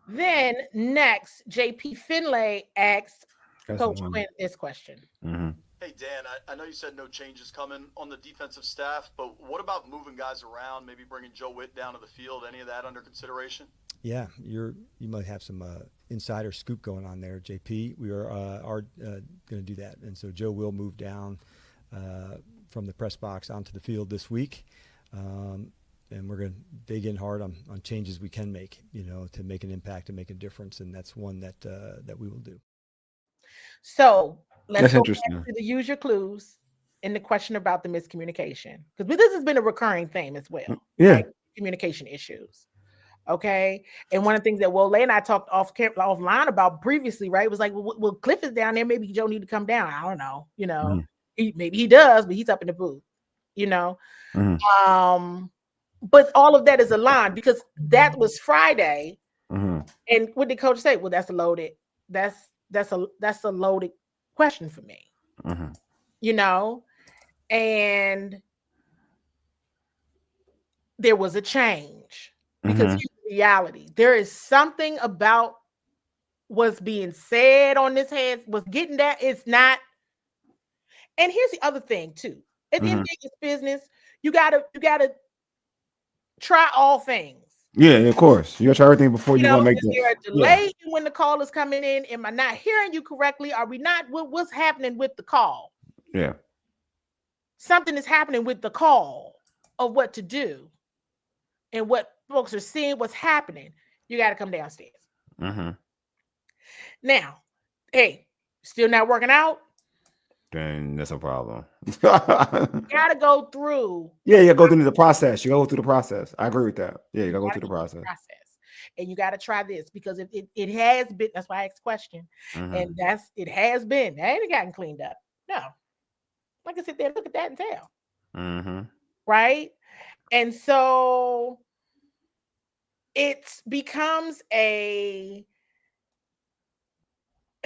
Then next, JP Finlay asks Coach Quinn this question. Mm-hmm. Hey, Dan, I know you said no changes coming on the defensive staff, but what about moving guys around, maybe bringing Joe Witt down to the field? Any of that under consideration? Yeah, you might have some insider scoop going on there, JP. We are going to do that. And so Joe will move down from the press box onto the field this week. And we're going to dig in hard on changes we can make, to make an impact and make a difference. And that's one that we will do. So let's go interesting. back to the use your clues in the question about the miscommunication, because this has been a recurring theme as well. Yeah. Right? Communication issues. Okay. And one of the things that Wole and I talked offline about previously, right, was like, well, Cliff is down there. Maybe Joe need to come down. I don't know. Maybe he does, but he's up in the booth, Mm-hmm. But all of that is aligned because that was Friday. Mm-hmm. And what did coach say? Well, that's a loaded question for me. Mm-hmm. And there was a change because here's the reality. There is something about what's being said on this head was getting that it's not. And here's the other thing too. At the end of the day, it's business. You gotta try all things. Yeah, of course. You gotta try everything before you want to make Is there a the. Yeah, delay in when the call is coming in? Am I not hearing you correctly? Are we not? What's happening with the call? yeah. Something is happening with the call of what to do and what folks are seeing, what's happening. You got to come downstairs. Mm-hmm. Now, hey, still not working out? Then that's a problem. You got to go through. Yeah, you go through the process. You go through the process. I agree with that. Yeah, you gotta go through the process. And you got to try this because it has been. That's why I asked the question. Mm-hmm. And it has been. I ain't gotten cleaned up. No. I can sit there and look at that and tell. Mm-hmm. Right? And so it becomes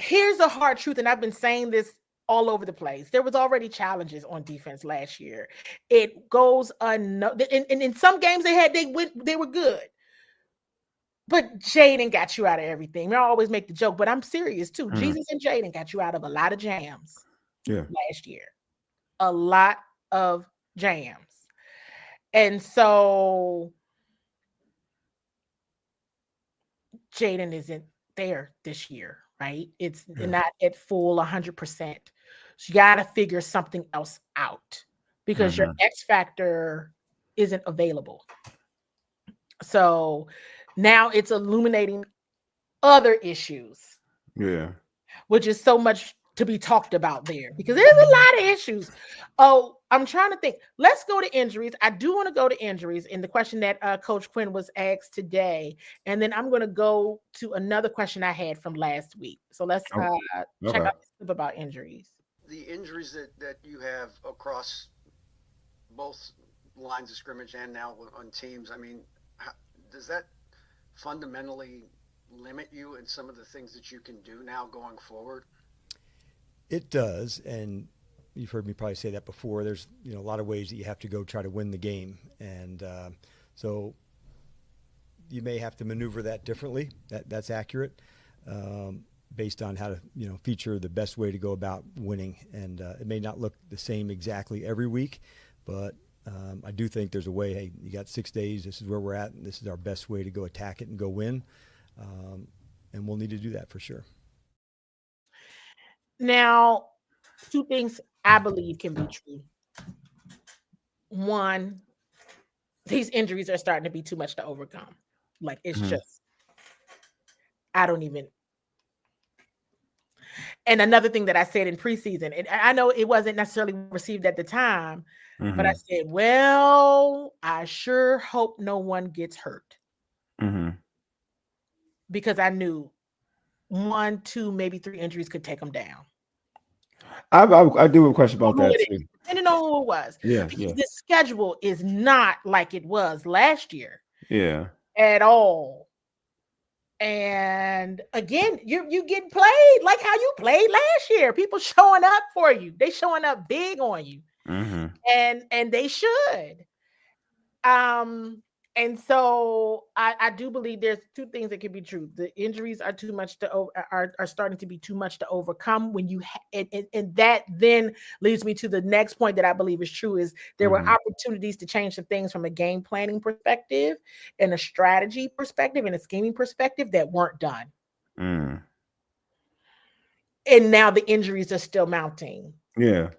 here's a hard truth, and I've been saying this all over the place. There was already challenges on defense last year. It goes unnoticed. And in some games they were good. But Jayden got you out of everything. I always make the joke, but I'm serious too. Mm-hmm. Jesus and Jayden got you out of a lot of jams last year. A lot of jams. And so Jayden isn't there this year, right? It's not at full 100%. So you got to figure something else out because your X factor isn't available. So now it's illuminating other issues. Yeah. Which is so much to be talked about there because there's a lot of issues. Oh, I'm trying to think. Let's go to injuries. I do want to go to injuries in the question that Coach Quinn was asked today. And then I'm going to go to another question I had from last week. So let's check out this clip about injuries. The injuries that you have across both lines of scrimmage and now on teams, I mean, does that fundamentally limit you in some of the things that you can do now going forward? It does, and you've heard me probably say that before. There's a lot of ways that you have to go try to win the game, and so you may have to maneuver that differently. That's accurate, based on how to feature the best way to go about winning, and it may not look the same exactly every week, but I do think there's a way. Hey, you got 6 days. This is where we're at, and this is our best way to go attack it and go win. And we'll need to do that for sure. Now, two things I believe can be true. One, these injuries are starting to be too much to overcome. Like it's just, I don't even. And another thing that I said in preseason, and I know it wasn't necessarily received at the time, but I said, well, I sure hope no one gets hurt. Because I knew 1, 2, maybe 3 injuries could take them down. I do have a question about that too. Depending on who it was. Because the schedule is not like it was last year. Yeah. At all. And again, you get played like how you played last year. People showing up for you. They showing up big on you. And they should. And so I do believe there's two things that can be true. The injuries are too much are starting to be too much to overcome when you and that then leads me to the next point that I believe is true is there were opportunities to change some things from a game planning perspective and a strategy perspective and a scheming perspective that weren't done. And now the injuries are still mounting. Yeah.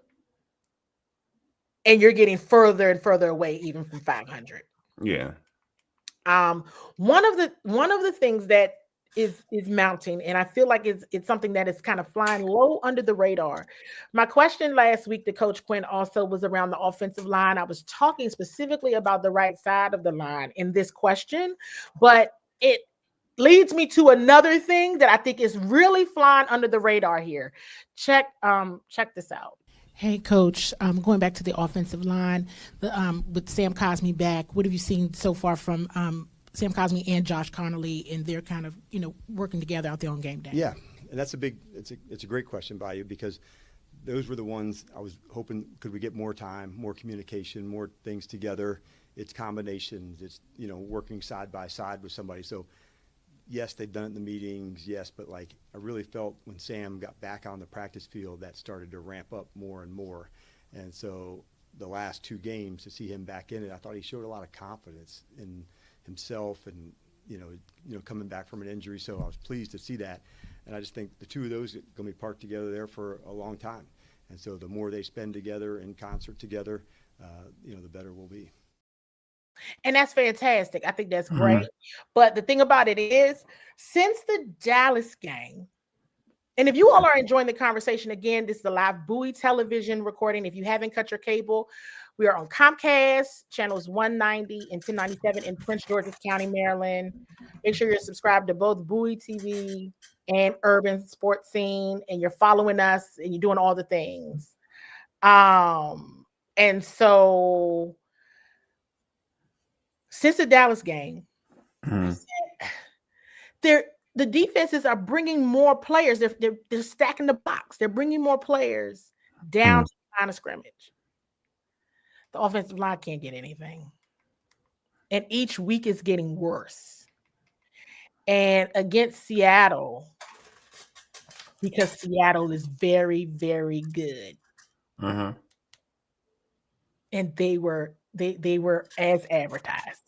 And you're getting further and further away even from 500. Yeah. One of the things that is mounting, and I feel like it's something that is kind of flying low under the radar. My question last week to Coach Quinn also was around the offensive line. I was talking specifically about the right side of the line in this question, but it leads me to another thing that I think is really flying under the radar here. Check this out. Hey, Coach, going back to the offensive line, with Sam Cosmi back, what have you seen so far from Sam Cosmi and Josh Connolly and their kind of, working together out there on game day? Yeah, and that's it's a great question by you because those were the ones I was hoping, could we get more time, more communication, more things together. It's combinations, it's, working side by side with somebody. So yes, they've done it in the meetings, yes, but I really felt when Sam got back on the practice field, that started to ramp up more and more. And so the last 2 games, to see him back in it, I thought he showed a lot of confidence in himself and, coming back from an injury. So I was pleased to see that. And I just think the two of those are going to be parked together there for a long time. And so the more they spend together in concert together, the better we'll be. And that's fantastic. I think that's great. But the thing about it is, since the Dallas game, and if you all are enjoying the conversation, again, this is a live Bowie television recording. If you haven't cut your cable, we are on Comcast, channels 190 and 1097 in Prince George's County, Maryland. Make sure you're subscribed to both Bowie TV and Urban Sports Scene, and you're following us and you're doing all the things. And so since the Dallas game, the defenses are bringing more players. They're stacking the box. They're bringing more players down to the line of scrimmage. The offensive line can't get anything. And each week is getting worse. And against Seattle, because Seattle is very, very good. And they were as advertised.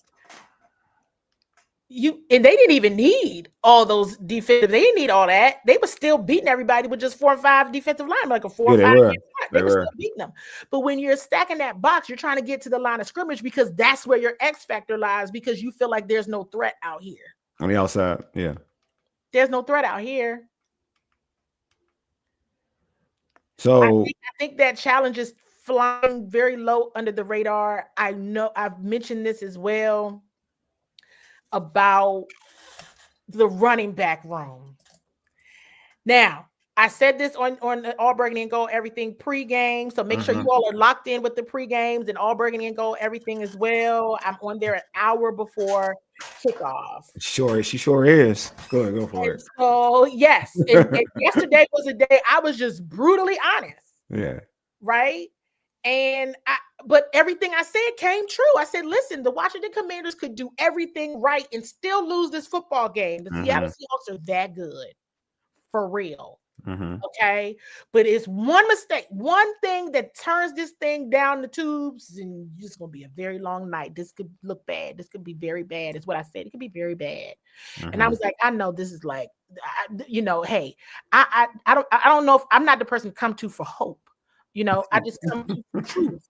And they didn't even need all those defensive. They didn't need all that. They were still beating everybody with just 4 or 5 defensive linemen, like a 4 or 5. They were still beating them. But when you're stacking that box, you're trying to get to the line of scrimmage because that's where your X factor lies, because you feel like there's no threat out here. On the outside, yeah. There's no threat out here. So I think that challenge is flying very low under the radar. I know I've mentioned this as well about the running back room. Now, I said this on All Burgundy and Gold Everything pregame, so make sure you all are locked in with the pregames and All Burgundy and Gold Everything as well. I'm on there an hour before kickoff. She sure is. Go for it. So yes, and yesterday was a day I was just brutally honest. Yeah. Right. But everything I said came true. I said, listen, the Washington Commanders could do everything right and still lose this football game. The Seattle Seahawks are that good. For real. Okay. But it's one mistake, one thing that turns this thing down the tubes, and it's going to be a very long night. This could look bad. This could be very bad, is what I said. It could be very bad. And I was like, I know this is like, hey, I don't know if I'm not the person to come to for hope. I just come to the truth.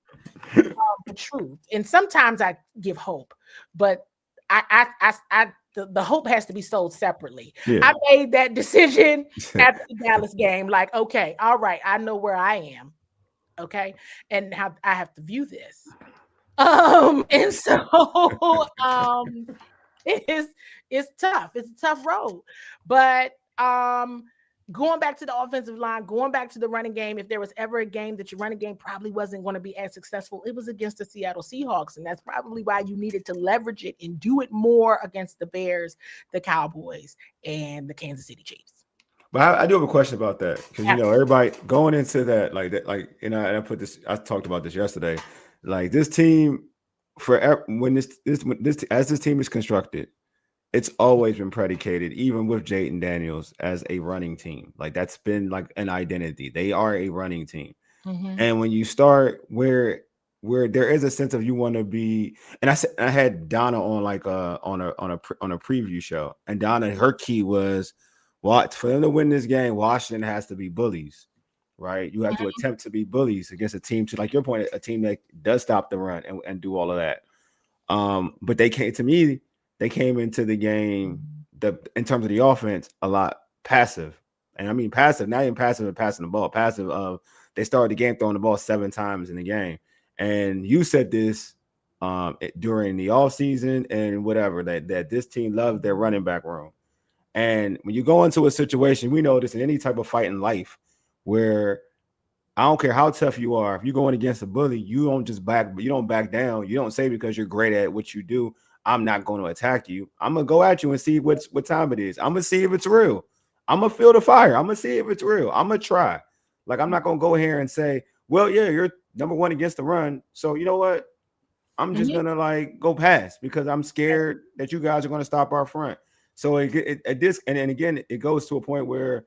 The truth. And sometimes I give hope, but the hope has to be sold separately. Yeah. I made that decision after the Dallas game. Like, okay, all right, I know where I am. Okay. And how I have to view this. And so it's tough. It's a tough road. But going back to the offensive line, going back to the running game, if there was ever a game that your running game probably wasn't going to be as successful, it was against the Seattle Seahawks. And that's probably why you needed to leverage it and do it more against the Bears, the Cowboys, and the Kansas City Chiefs. But I do have a question about that, because everybody going into that, I talked about this yesterday. Like, this team, when this team is constructed, it's always been predicated, even with Jayden Daniels, as a running team. Like, that's been like an identity. They are a running team. And when you start where there is a sense of you want to be, and I had Donna on on a preview show, and Donna, her key was, for them to win this game, Washington has to be bullies, right? You have to attempt to be bullies against a team, to, like your point, a team that does stop the run and do all of that. But they came into the game, in terms of the offense, a lot passive. And I mean passive, not even passive of passing the ball, passive of they started the game throwing the ball 7 times in the game. And you said this during the offseason and whatever, that this team loves their running back room. And when you go into a situation, we know this in any type of fight in life, where I don't care how tough you are, if you're going against a bully, you don't back down. You don't say, because you're great at what you do, I'm not going to attack you. I'm going to go at you and see what time it is. I'm going to see if it's real. I'm going to feel the fire. I'm going to see if it's real. I'm going to try. Like, I'm not going to go here and say, well, yeah, you're number 1 against the run, so you know what? I'm just going to go past, because I'm scared that you guys are going to stop our front. So again, it goes to a point where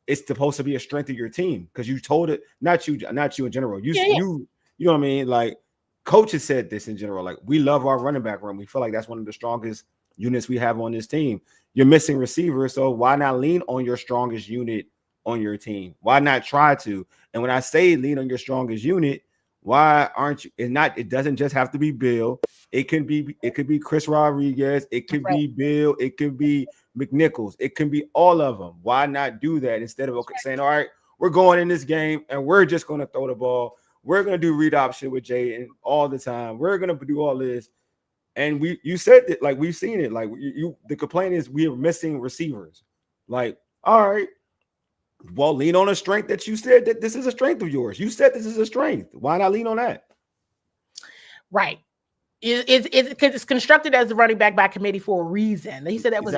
it's supposed to be a strength of your team, because you told it, not you in general. You know what I mean? Like, coaches said this in general. Like, we love our running back room. We feel like that's one of the strongest units we have on this team. You're missing receivers, so why not lean on your strongest unit on your team? Why not try to? And when I say lean on your strongest unit, why aren't you? It doesn't just have to be Bill. It could be Chris Rodriguez. It could be Bill. It could be McNichols. It can be all of them. Why not do that instead of saying, all right, we're going in this game and we're just going to throw the ball. We're going to do read option with Jayden all the time. We're going to do all this. And you said that, like, we've seen it. Like, the complaint is we are missing receivers. Like, all right, well, lean on a strength that you said that this is a strength of yours. You said this is a strength. Why not lean on that? Right. It's constructed as a running back by committee for a reason. He said that was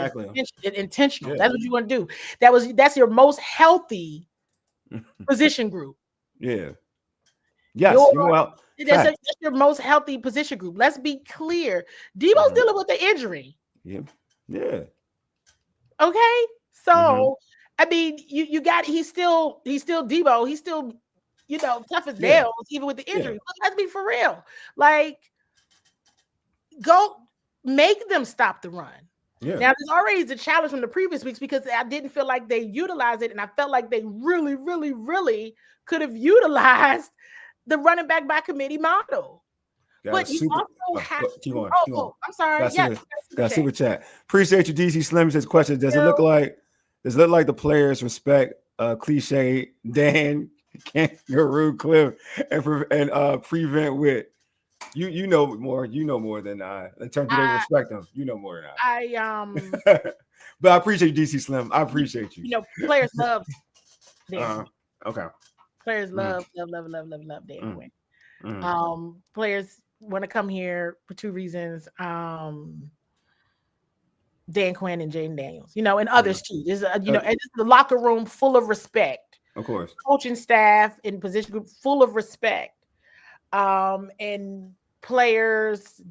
intentional. Yeah. That's what you want to do. That's your most healthy position group. Yeah. Yes. That's your most healthy position group. Let's be clear. Debo's dealing with the injury. Yeah. Yeah. Okay. So I mean, he's still Debo. He's still, tough as nails, even with the injury. Yeah. But let's be for real. Like, go make them stop the run. Yeah. Now, there's already the challenge from the previous weeks because I didn't feel like they utilized it, and I felt like they really, really, really could have utilized the running back by committee model. But you also have to. Keep on. I'm sorry. Got super chat. Appreciate you, DC Slim. Says question: Does it look like the players respect cliche Dan Kangaroo Cliff and prevent wit? You know more than I. In terms of they respect them, you know more than I. But I appreciate you, DC Slim. I appreciate you. Players love Dan. Okay. Players love Dan Quinn. Players want to come here for two reasons. Dan Quinn and Jayden Daniels, and others too. There's and it's the locker room full of respect. Of course. Coaching staff and position group full of respect. And players,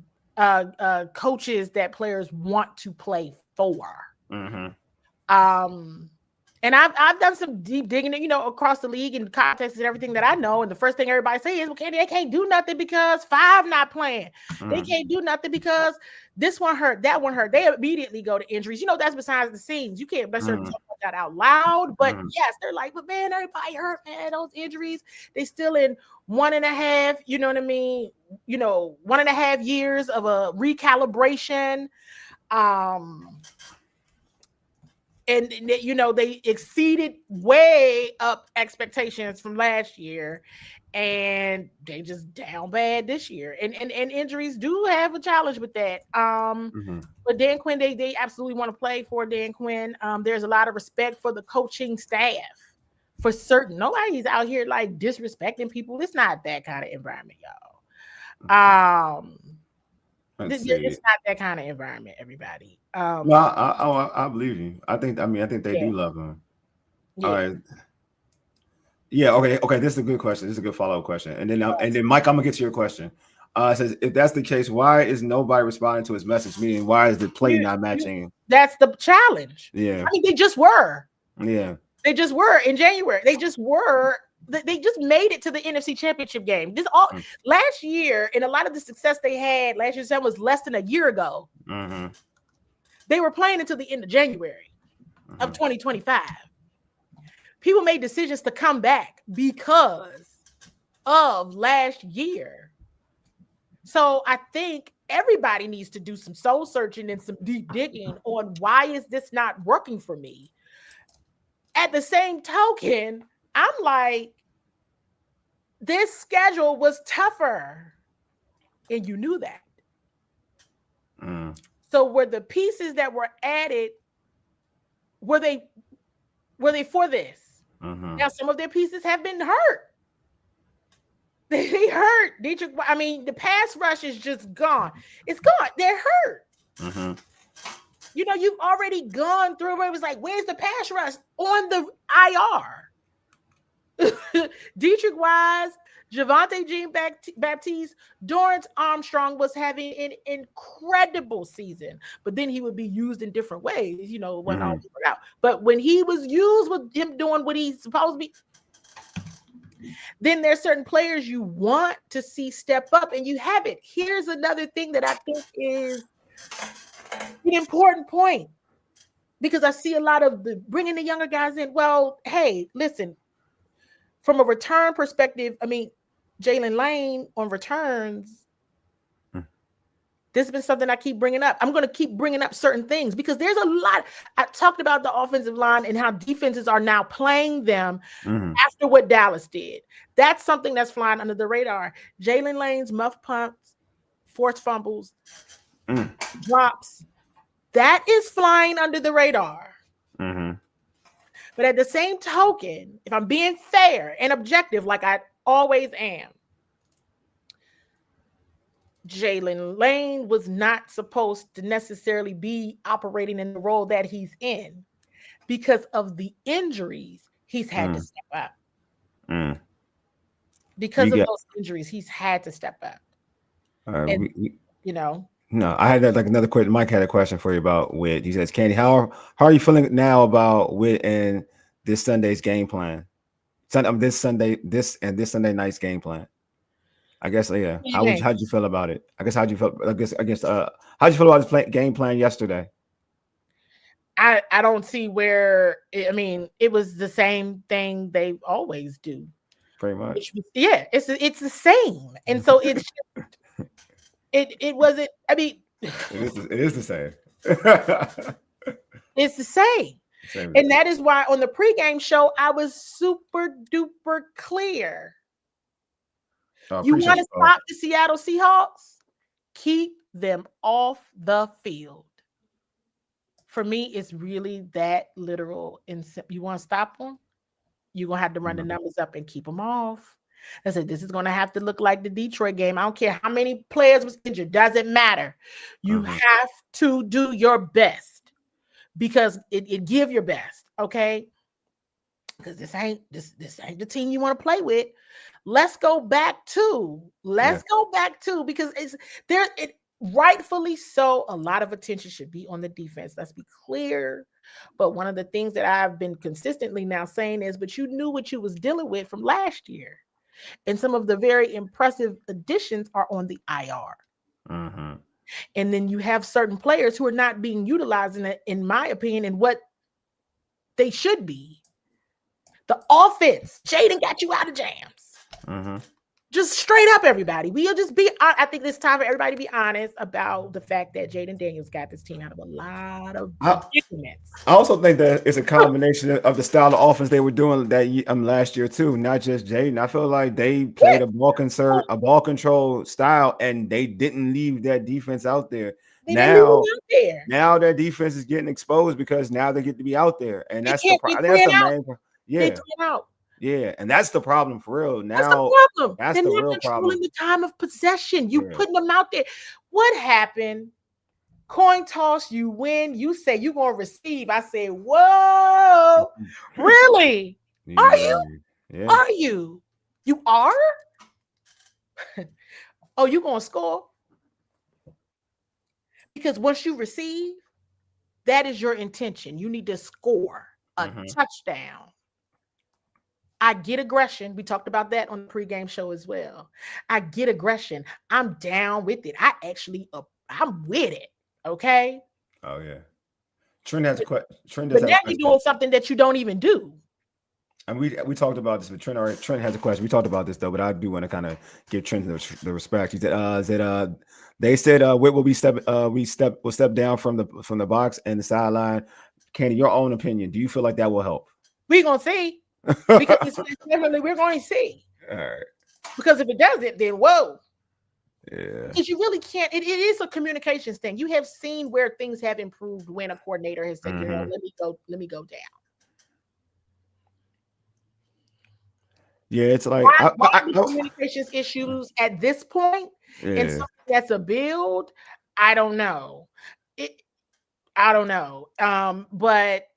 coaches that players want to play for. And I've done some deep digging, across the league and context and everything that I know. And the first thing everybody says is, well, Candi, they can't do nothing because 5 not playing. They can't do nothing because this one hurt, that one hurt. They immediately go to injuries. That's besides the scenes. You can't necessarily talk about that out loud. But yes, they're like, but man, everybody hurt, man. Those injuries, they still in 1.5, you know what I mean? 1.5 years of a recalibration. And they exceeded way up expectations from last year, and they just down bad this year. And injuries do have a challenge with that. But Dan Quinn, they absolutely want to play for Dan Quinn. There's a lot of respect for the coaching staff, for certain. Nobody's out here like disrespecting people. It's not that kind of environment, y'all. It's not that kind of environment, everybody. No, I believe you. I think they do love him. Yeah. All right. Yeah. Okay. This is a good question. This is a good follow-up question. And then Mike, I'm gonna get to your question. It says, if that's the case, why is nobody responding to his message? Meaning, why is the play not matching? That's the challenge. Yeah. I mean, they just were. Yeah. They just were in January. They just were. They just made it to the NFC Championship game. Last year, and a lot of the success they had last year was less than a year ago. They were playing until the end of January of 2025. People made decisions to come back because of last year. So I think everybody needs to do some soul searching and some deep digging on why is this not working for me. At the same token, I'm like, this schedule was tougher, and you knew that. So were the pieces that were added, were they for this? Now, some of their pieces have been hurt. They hurt. The pass rush is just gone. It's gone. They're hurt. You've already gone through where it was like, where's the pass rush? On the IR. Dietrich Wise, Javonte Jean-Baptiste, Dorrance Armstrong was having an incredible season, but then he would be used in different ways, when all worked out. But when he was used with him doing what he's supposed to be, Then there's certain players you want to see step up, and you haven't. Here's another thing that I think is an important point, because I see a lot of the bringing the younger guys in. Well, hey, listen, from a return perspective, I mean, Jalen Lane on returns, this has been something I keep bringing up. I'm going to keep bringing up certain things because there's a lot. I talked about the offensive line and how defenses are now playing them after what Dallas did. That's something that's flying under the radar. Jalen Lane's muff punts, forced fumbles, drops, that is flying under the radar. But at the same token, if I'm being fair and objective, like I always am, Jalen Lane was not supposed to necessarily be operating in the role that he's in because of the injuries he's had to step up. Because of those injuries, he's had to step up. And, you know. No, I had like another question. Mike had a question for you about Witt. He says, Candy, how are you feeling now about Witt and this Sunday's game plan? This Sunday night's game plan. I guess, yeah. How'd you feel about it? I guess how'd you feel? How'd you feel about his game plan yesterday? I don't see where. I mean, it was the same thing they always do. Pretty much. It's the same, and so it's it wasn't. I mean, it is the same. It's the same. And that is why on the pregame show I was super duper clear. You want to stop the Seattle Seahawks? Keep them off the field. For me, it's really that literal. You want to stop them? You're going to have to run the numbers up and keep them off. I said, this is going to have to look like the Detroit game. I don't care how many players was injured. Doesn't matter. You have to do your best because it give your best, okay? Because this ain't the team you want to play with. Let's go back to because it rightfully so. A lot of attention should be on the defense. Let's be clear. But one of the things that I've been consistently now saying is, but you knew what you was dealing with from last year. And some of the very impressive additions are on the IR. And then you have certain players who are not being utilized in my opinion, in what they should be. The offense, Jayden got you out of jams. Just straight up, everybody. We'll just be. I think it's time for everybody to be honest about the fact that Jayden Daniels got this team out of a lot of predicaments. I also think that it's a combination of the style of offense they were doing that last year too, not just Jayden. I feel like they played a ball control style, and they didn't leave that defense out there. Now their defense is getting exposed because now they get to be out there, and that's the main. Yeah, and that's the problem for real. Now that's the problem. That's the real problem. The time of possession, you putting them out there. What happened? Coin toss, you win. You say you're gonna receive. I say, whoa, really? Yeah. Are you? Yeah. Are you? You are? Oh, you gonna score? Because once you receive, that is your intention. You need to score a touchdown. I get aggression. We talked about that on the pregame show as well. I get aggression. I'm down with it. I'm with it. Okay. Oh yeah. Trent has a question. But now you're doing something that you don't even do. And we talked about this, but Trent has a question. We talked about this though, but I do want to kind of give Trent the respect. He said, they said Witt will step down from the box and the sideline. Candy, your own opinion. Do you feel like that will help? We're gonna see. Because we're going to see. All right. Because if it doesn't, then whoa. Yeah. Because you really can't. It is a communications thing. You have seen where things have improved when a coordinator has said, you know, let me go down. Yeah, it's like why communications issues at this point, and something that's a build. I don't know. I don't know. But.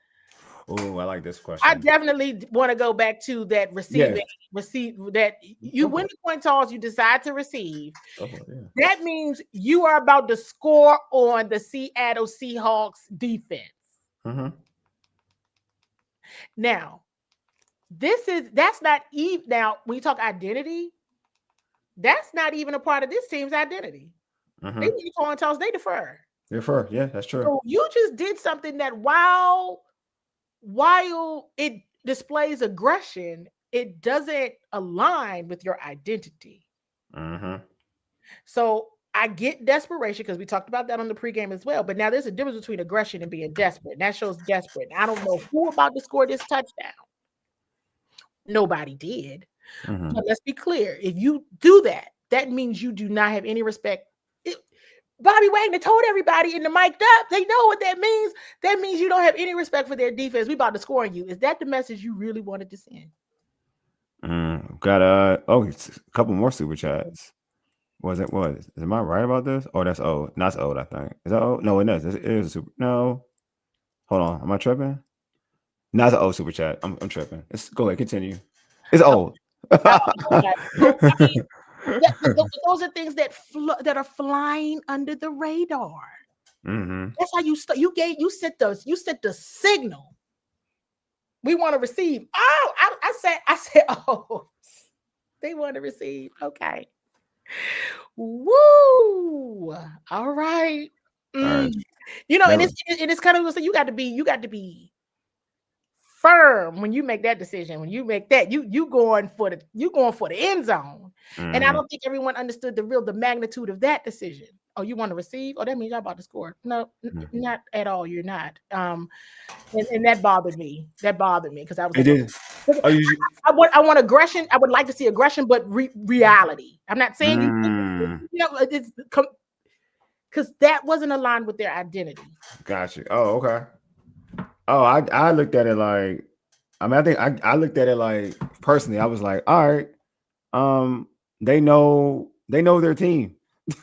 Oh, I like this question. I definitely want to go back to that receive that you win the coin toss, you decide to receive. That means you are about to score on the Seattle Seahawks defense. Now, that's not even now when you talk identity, that's not even a part of this team's identity. Mm-hmm. They need to call and tell us they defer. Yeah, that's true. So you just did something that while it displays aggression, it doesn't align with your identity. Mm-hmm. So I get desperation because we talked about that on the pregame as well. But now there's a difference between aggression and being desperate. And that shows desperate. I don't know who about to score this touchdown. Nobody did. Mm-hmm. But let's be clear. If you do that, that means you do not have any respect. Bobby Wagner told everybody in the mic'd up. They know what that means. That means you don't have any respect for their defense. We about to score on you. Is that the message you really wanted to send? Got it's a couple more super chats. Am I right about this? Oh, that's old. That's old, I think. Is that old? No, it is. It is a super. No. Hold on. Am I tripping? No, it's an old super chat. I'm tripping. Go ahead, continue. It's old. Those are things that are flying under the radar. Mm-hmm. That's how you set the signal. We want to receive. Oh, I said, oh, they want to receive. Okay. Woo. All right. All right. And it's kind of so you got to be firm when you make that decision. When you make that, you going for the end zone. Mm-hmm. And I don't think everyone understood the magnitude of that decision. Oh, you want to receive? Oh, that means y'all about to score. No, not at all. You're not. And that bothered me. Because I was. It did. I want aggression. I would like to see aggression, but reality. I'm not saying it's because that wasn't aligned with their identity. Gotcha. Oh, okay. Oh, I looked at it like, I think I looked at it like personally. I was like, all right, they know their team.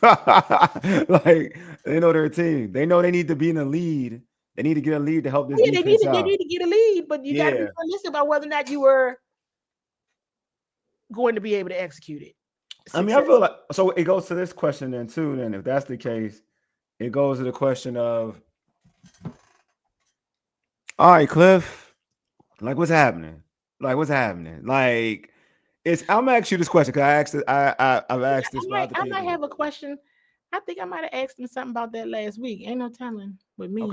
Like they know their team. They know they need to be in the lead. They need to get a lead to help this defense out. They need to get a lead, but you got to be realistic about whether or not you were going to be able to execute it. I mean, I feel like so it goes to this question then too. Then if that's the case, it goes to the question of, all right, Cliff, like what's happening? Like I'm gonna ask you this question because I've asked this. I might have a question. I think I might have asked him something about that last week. Ain't no telling with me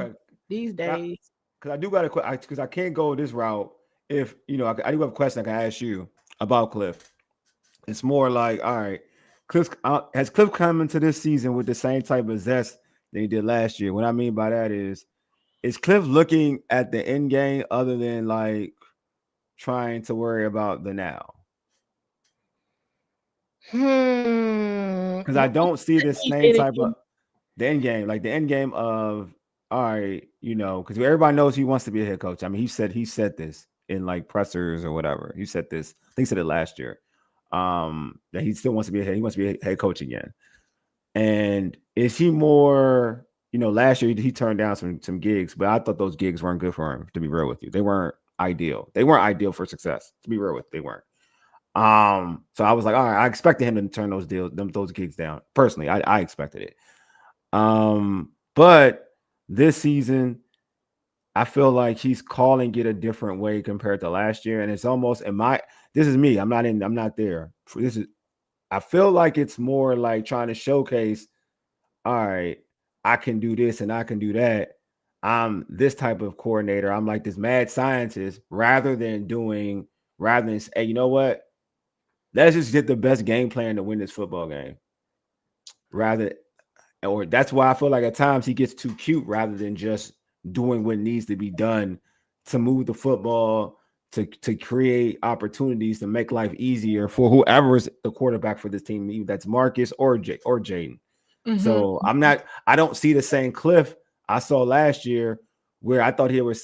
these days. Because I do got a question because I can't go this route. If I do have a question I can ask you about Cliff. It's more like, all right, has Cliff come into this season with the same type of zest that he did last year? What I mean by that is Cliff looking at the end game other than like trying to worry about the now? Because I don't see the same type of the end game, like the end game of, all right, because everybody knows he wants to be a head coach. I mean, he said this in like pressers or whatever. He said this. I think he said it last year. That he still wants to be he wants to be a head coach again. And is he more, last year he turned down some gigs, but I thought those gigs weren't good for him, to be real with you. They weren't ideal. They weren't ideal for success, to be real with you. They weren't. So I was like, all right, I expected him to turn those gigs down. Personally, I expected it. But this season, I feel like he's calling it a different way compared to last year. And it's almost this is me. I'm not there. I feel like it's more like trying to showcase, all right, I can do this and I can do that. I'm this type of coordinator. I'm like this mad scientist rather than hey, you know what? Let's just get the best game plan to win this football game. Or that's why I feel like at times he gets too cute rather than just doing what needs to be done to move the football, to create opportunities to make life easier for whoever is the quarterback for this team, either that's Marcus or Jayden. Mm-hmm. So I don't see the same Cliff I saw last year where I thought he was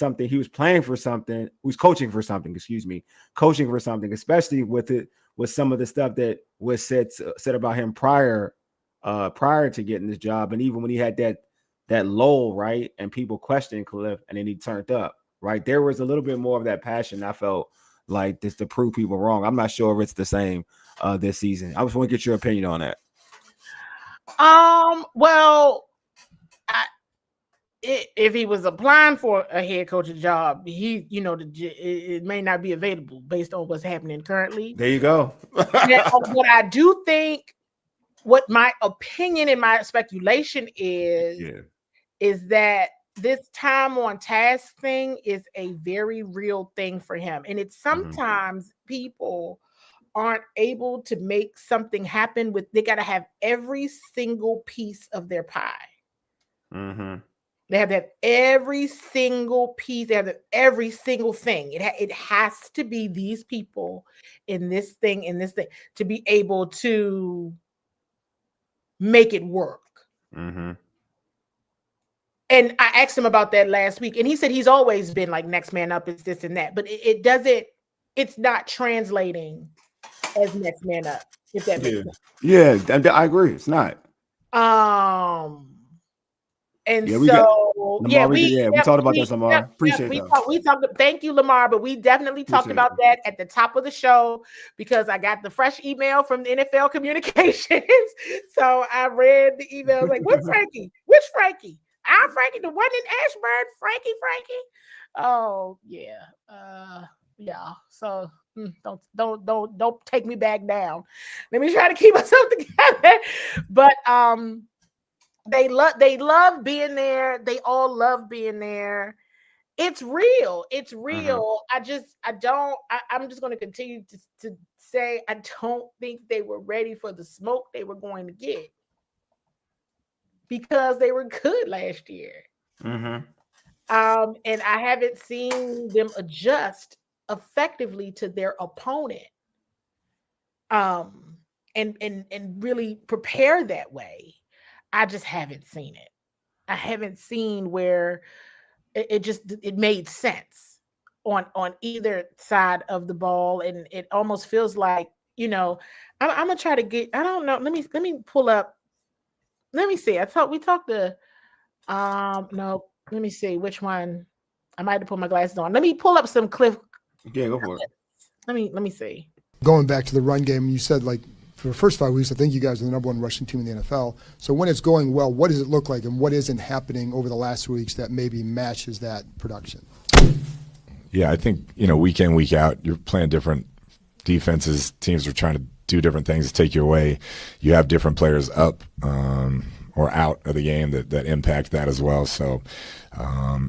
playing for something, he was coaching for something, especially with some of the stuff that was said about him prior to getting this job. And even when he had that lull, right, and people questioning Cliff, and then he turned up, right, there was a little bit more of that passion. I felt like this to prove people wrong. I'm not sure if it's the same this season. I just want to get your opinion on that. Well, if he was applying for a head coaching job, it may not be available based on what's happening currently. There you go. Now, what I do think, what my opinion and my speculation is that this time on task thing is a very real thing for him. And it's sometimes people aren't able to make something happen they got to have every single piece of their pie. They have to have every single piece. They have to have every single thing. It has to be these people in this thing to be able to make it work. And I asked him about that last week, and he said he's always been like next man up, it's this and that, but it's not translating as next man up, if that makes sense. Yeah, I agree. It's not. And we talked about that, Lamar. Appreciate that. We talked. Thank you, Lamar. But we definitely talked about that at the top of the show because I got the fresh email from the NFL communications. So I read the email like, "What Frankie? Which Frankie? I'm Frankie, the one in Ashburn. Frankie. Oh yeah, yeah. So don't take me back down. Let me try to keep us up together. But They love being there. They all love being there. It's real. It's real. I'm just going to continue to say I don't think they were ready for the smoke they were going to get because they were good last year. And I haven't seen them adjust effectively to their opponent. And really prepare that way. I just haven't seen it. I haven't seen where it made sense on either side of the ball, and it almost feels like I'm gonna try to get. I don't know. Let me pull up. Let me see. We talked to. No. Let me see which one. I might have to put my glasses on. Let me pull up some cliff. Yeah, go for it. Let me see. Going back to the run game, you said for the first 5 weeks, I think you guys are the number one rushing team in the NFL. So when it's going well, what does it look like, and what isn't happening over the last 2 weeks that maybe matches that production? Yeah, I think, week in, week out, you're playing different defenses. Teams are trying to do different things to take you away. You have different players up or out of the game that impact that as well. So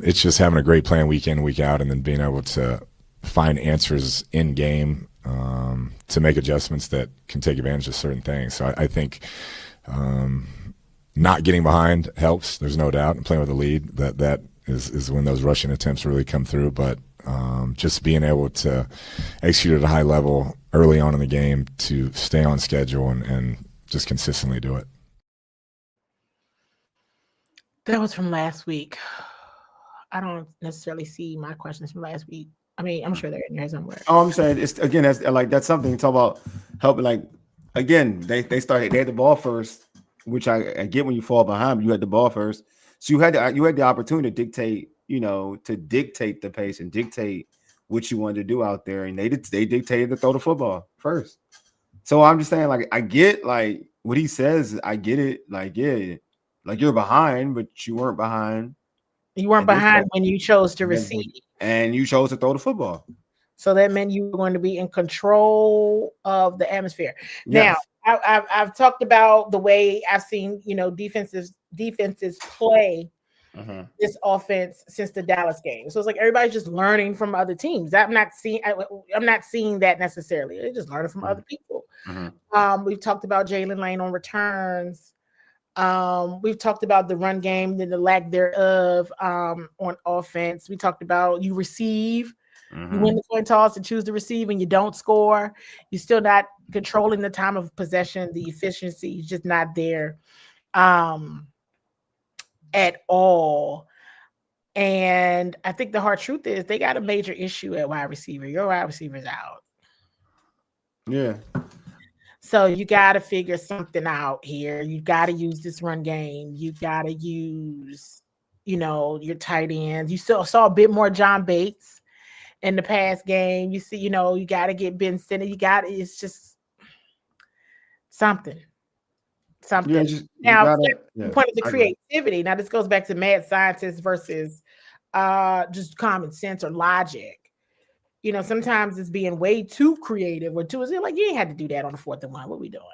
it's just having a great plan week in, week out, and then being able to find answers in game to make adjustments that can take advantage of certain things. So I think not getting behind helps. There's no doubt. And playing with a lead, that is when those rushing attempts really come through. But just being able to execute at a high level early on in the game to stay on schedule and just consistently do it. That was from last week. I don't necessarily see my questions from last week. I mean, I'm sure they're in there somewhere. Oh, I'm saying that's something to talk about helping. Like, again, they had the ball first, which I get when you fall behind, but you had the ball first. So you had the opportunity to dictate, dictate the pace and dictate what you wanted to do out there. And they dictated to throw the football first. So I'm just saying, like, I get like what he says, I get it. Like, yeah, like you're behind, but you weren't behind. You weren't behind when you chose to receive. And you chose to throw the football. So that meant you were going to be in control of the atmosphere. Yes. Now, I've talked about the way I've seen, defenses play this offense since the Dallas game. So it's like everybody's just learning from other teams. I'm not seeing that necessarily. They're just learning from other people. We've talked about Jalen Lane on returns. We've talked about the run game and the lack thereof on offense. We talked about you receive, you win the coin toss and choose to receive, and you don't score. You're still not controlling the time of possession. The efficiency is just not there at all. And I think the hard truth is they got a major issue at wide receiver. Your wide receiver's out. Yeah. So you got to figure something out here. You got to use this run game. You got to use, your tight ends. You still saw a bit more John Bates in the past game. You see, you got to get Ben Sinnott. It's just something. something. Yeah, you Now, gotta, the point of the creativity. Now, this goes back to mad scientists versus just common sense or logic. You know, sometimes it's being way too creative or too, like, you ain't had to do that on the 4th and 1. What we doing?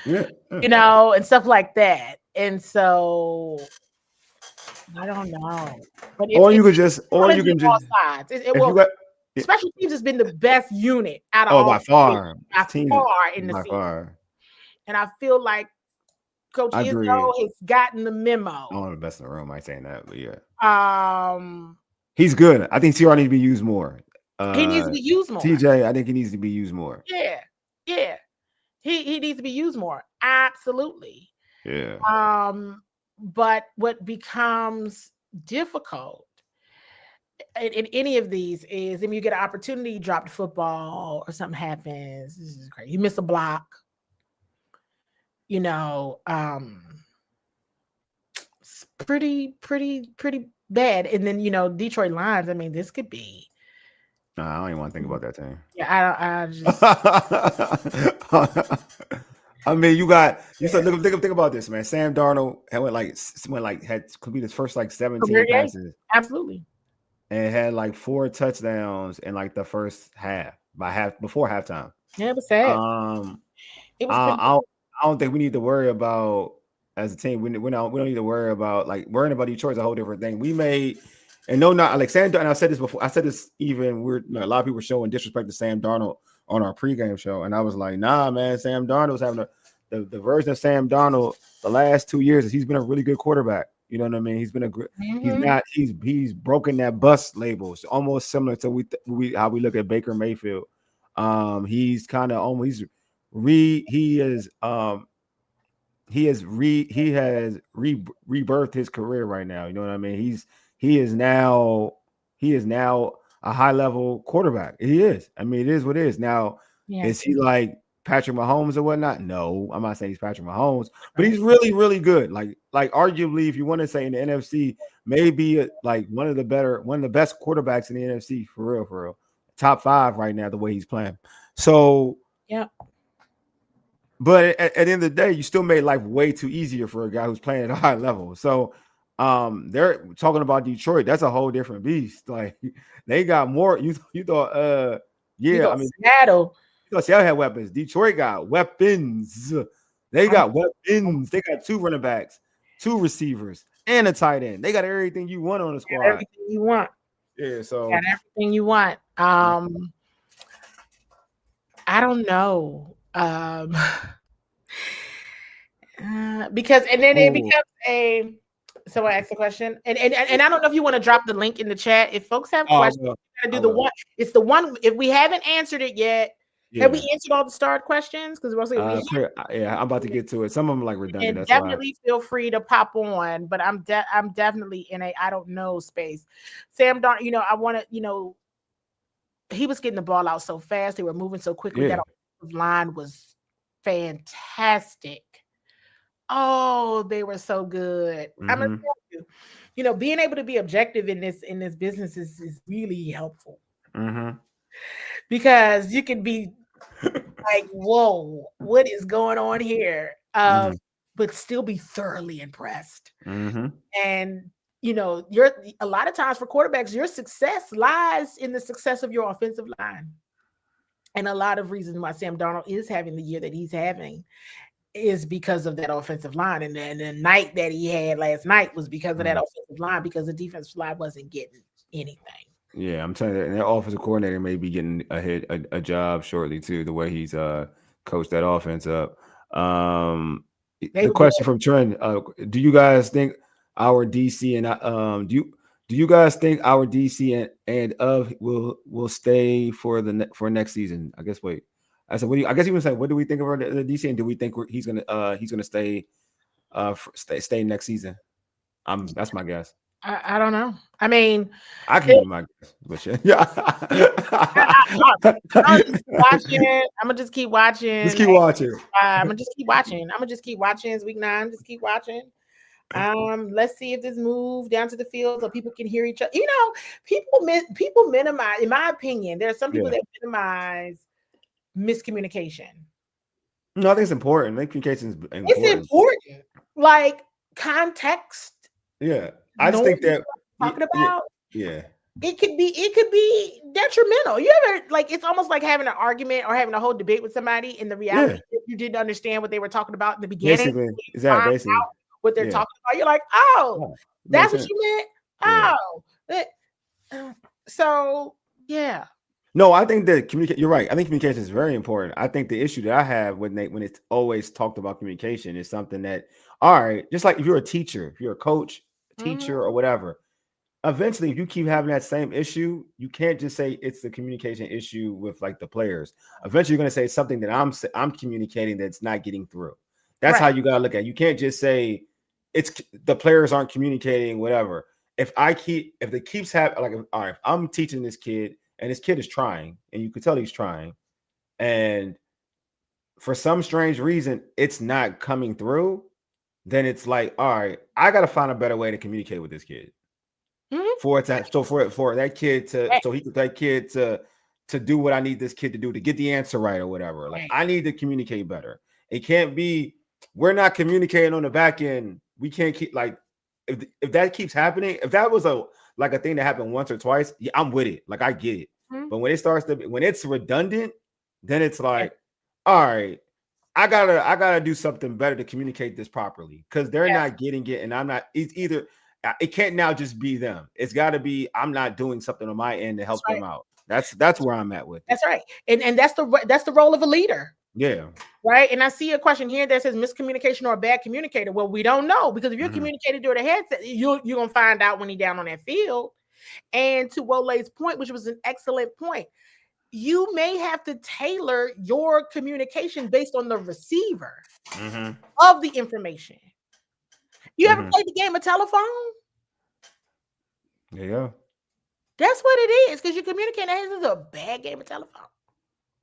Yeah. You know, and stuff like that. And so I don't know. But Or you can just sides. Special teams has been the best unit out of all by far. In the season. Far. And I feel like Coach Izzo has gotten the memo. I'm the best in the room. I ain't saying that, but yeah. He's good. I think CR needs to be used more. He needs to be used more. TJ, I think he needs to be used more. Yeah. He needs to be used more. Absolutely. Yeah. But what becomes difficult in any of these is if you get an opportunity, you drop the football or something happens. This is crazy. You miss a block. You know, it's pretty bad. And then, you know, Detroit Lions, I mean, this could be. No, I don't even want to think about that team. Yeah, I just. I mean, think about this, man. Sam Darnold had completed his first 17 passes. Absolutely. And had 4 touchdowns in the first half before halftime. Yeah, it was sad. I don't think we need to worry about as a team. We don't need to worry about worrying about Detroit is a whole different thing. We made. And no, not Sam. And I said this before. I said this even a lot of people were showing disrespect to Sam Darnold on our pregame show, and I was like, nah, man. Sam Darnold's having the version of Sam Darnold the last 2 years. He's been a really good quarterback. You know what I mean? He's been he's broken that bust label. It's almost similar to how we look at Baker Mayfield. He's kind of almost he has rebirthed his career right now. You know what I mean? He is now a high level quarterback. He is. I mean, it is what it is. Now, is he like Patrick Mahomes or whatnot? No, I'm not saying he's Patrick Mahomes, but he's really, really good. Like arguably, if you want to say in the NFC, maybe one of the best quarterbacks in the NFC for real. Top 5 right now, the way he's playing. So yeah. But at the end of the day, you still made life way too easier for a guy who's playing at a high level. So they're talking about Detroit. That's a whole different beast. They got more. You thought Seattle. You thought Seattle had weapons. Detroit got weapons. They got weapons. They got 2 running backs, 2 receivers, and a tight end. They got everything you want on the squad. Everything you want. Yeah, so got everything you want. I don't know. Because and then it becomes a. So I asked the question, and I don't know if you want to drop the link in the chat. If folks have questions, we're gonna do the one. It's the one. If we haven't answered it yet, have we answered all the start questions? Because I'm about to get to it. Some of them redundant. And definitely feel free to pop on. But I'm definitely in a I don't know space. Sam Darnold, I want to. He was getting the ball out so fast. They were moving so quickly. That line was fantastic. Oh, they were so good. Mm-hmm. I'm gonna tell you, being able to be objective in this business is really helpful. Mm-hmm. Because you can be like, whoa, what is going on here? But still be thoroughly impressed. Mm-hmm. And you're a lot of times for quarterbacks, your success lies in the success of your offensive line. And a lot of reasons why Sam Darnold is having the year that he's having is because of that offensive line. And the night that he had last night was because of that offensive line, because the defensive line wasn't getting anything. Yeah, I'm telling you, and that offensive coordinator may be getting a job shortly too, the way he's coached that offense up. The question from Trent, do you guys think our DC and do you guys think our DC and will stay for next season? I guess I said, I guess he was saying, what do we think of the DC, and do we think he's gonna stay stay next season? That's my guess. I don't know. I mean, I can give my guess, but yeah. I'm gonna just keep watching. Just keep watching. I'm gonna just keep watching. It's week 9. Just keep watching. Let's see if this move down to the field so people can hear each other. People minimize. In my opinion, there are some people that minimize miscommunication. No, I think it's important. I think communication is important. It's important. Like context. Yeah. I just think that talking about. Yeah. It could be detrimental. You ever like it's almost like having an argument or having a whole debate with somebody, and the reality you didn't understand what they were talking about in the beginning. Basically. What they're talking about. You're like, oh, that's what you meant. Oh, so yeah. No, I think that you're right. I think communication is very important. I think the issue that I have when it's always talked about communication is something that, all right, just like if you're a teacher, if you're a coach, teacher, or whatever, eventually if you keep having that same issue, you can't just say it's the communication issue with like the players. Eventually you're going to say it's something that I'm communicating that's not getting through. That's how you got to look at it. You can't just say it's the players aren't communicating, whatever. If it keeps happening, like, all right, if I'm teaching this kid and this kid is trying, and you can tell he's trying, and for some strange reason it's not coming through, then it's like, all right, I got to find a better way to communicate with this kid. For that kid to do what I need this kid to do to get the answer right or whatever. Like I need to communicate better. It can't be we're not communicating on the back end. We can't keep like if that keeps happening. If that was a thing that happened once or twice, yeah, I'm with it. Like I get it. But when it's redundant, then it's like, all right, I gotta do something better to communicate this properly because they're not getting it, and I'm not. It's either. It can't now just be them. It's got to be I'm not doing something on my end to help them out. That's where I'm at with it. That's right. And that's the role of a leader. Yeah. Right. And I see a question here that says miscommunication or a bad communicator. Well, we don't know because if you're communicating through the headset, you're gonna find out when he's down on that field. And to Wole's point, which was an excellent point, you may have to tailor your communication based on the receiver of the information. You ever played the game of telephone? Yeah. That's what it is, because you're communicating. This is a bad game of telephone.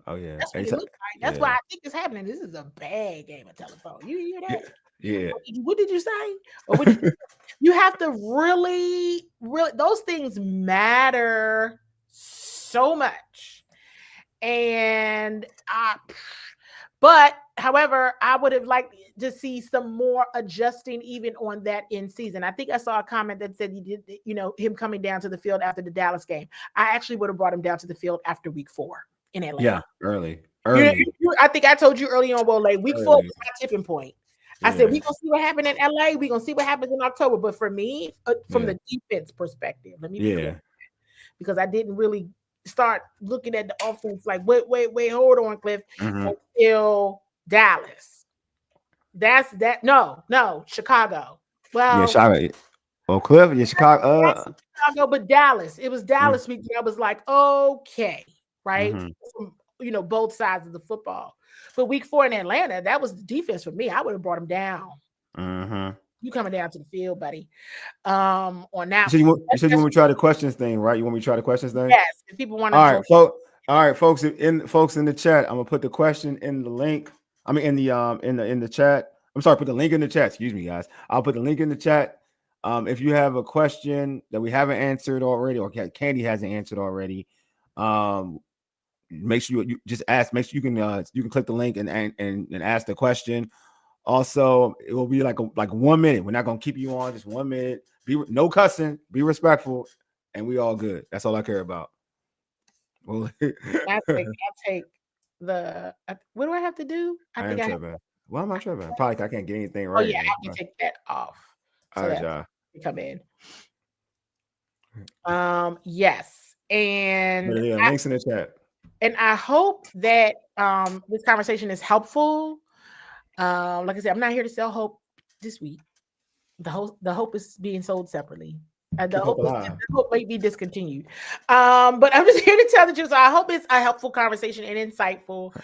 Oh, yeah. That's what it looks like. That's why I think it's happening. This is a bad game of telephone. You hear that? Yeah. What did you say? Or what did you have to really, those things matter so much. And but however, I would have liked to see some more adjusting even on that in season. I think I saw a comment that said he did, him coming down to the field after the Dallas game. I actually would have brought him down to the field after week 4 in Atlanta. Yeah, early. I think I told you early on, Wole, week 4 was my tipping point. I said, we're going to see what happened in LA. We're going to see what happens in October. But for me, from the defense perspective, let me be clear, because I didn't really start looking at the offense like, wait, hold on, Cliff, until Dallas. That's that. No, Chicago. Well, yeah, Chicago. Well, Cliff, yeah, Chicago. Chicago, but Dallas. It was Dallas week. I was like, okay, right? From, both sides of the football. But week 4 in Atlanta, that was the defense for me. I would have brought him down. You coming down to the field, buddy. On that. So you said you want me to try the questions thing, right? You want me to try the questions thing? Yes. If people want to. All right, folks in the chat. I'm gonna put the question in the link. I mean, in the chat. I'm sorry, put the link in the chat. Excuse me, guys. I'll put the link in the chat. If you have a question that we haven't answered already, or Candi hasn't answered already, make sure you just ask. Make sure you can click the link and ask the question. Also, it will be like 1 minute. We're not gonna keep you on just 1 minute. No cussing. Be respectful, and we all good. That's all I care about. Well, I take the. What do I have to do? I think Why am I tripping? Probably I can't get anything right. Oh yeah, I can take that off. All right, y'all. Come in. Yes, and links in the chat. And I hope that this conversation is helpful. Like I said, I'm not here to sell hope this week. The hope is being sold separately. The hope may be discontinued. But I'm just here to tell the truth. So I hope it's a helpful conversation and insightful.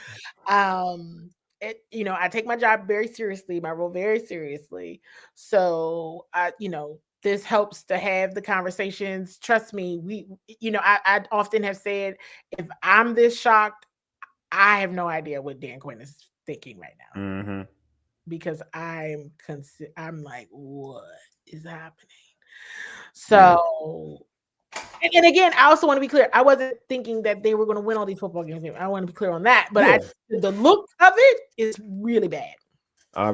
I take my job very seriously, my role very seriously. So this helps to have the conversations. Trust me, I often have said, if I'm this shocked, I have no idea what Dan Quinn is thinking right now. Because I'm like, what is happening? So And again, I also want to be clear. I wasn't thinking that they were going to win all these football games. I want to be clear on that. But the look of it is really bad.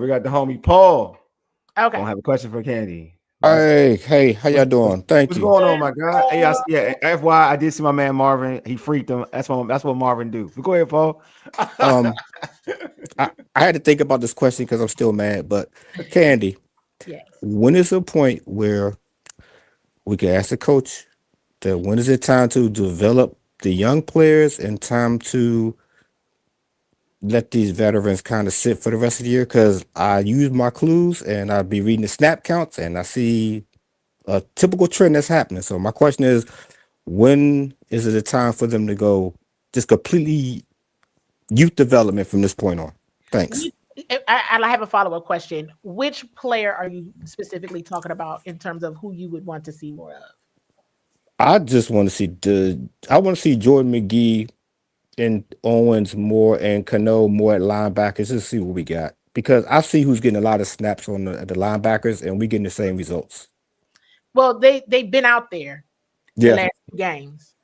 We got the homie Paul. Okay. I have a question for Candy. Hey, how y'all doing? Thank you. What's going on, my guy? Hey, FYI, I did see my man Marvin. He freaked him. That's what Marvin do. But go ahead, Paul. I had to think about this question because I'm still mad. But Candy, yes. When is a point where we can ask the coach that when is it time to develop the young players and time to let these veterans kind of sit for the rest of the year? Because I use my clues and I'll be reading the snap counts and I see a typical trend that's happening. So my question is, when is it a time for them to go just completely youth development from this point on? Thanks. I have a follow-up question. Which player are you specifically talking about in terms of who you would want to see more of? I just want to see Jordan McGee and Owens more and Cano more at linebackers. Just see what we got, because I see who's getting a lot of snaps on the linebackers, and we getting the same results. Well, they've been out there the last 2 games,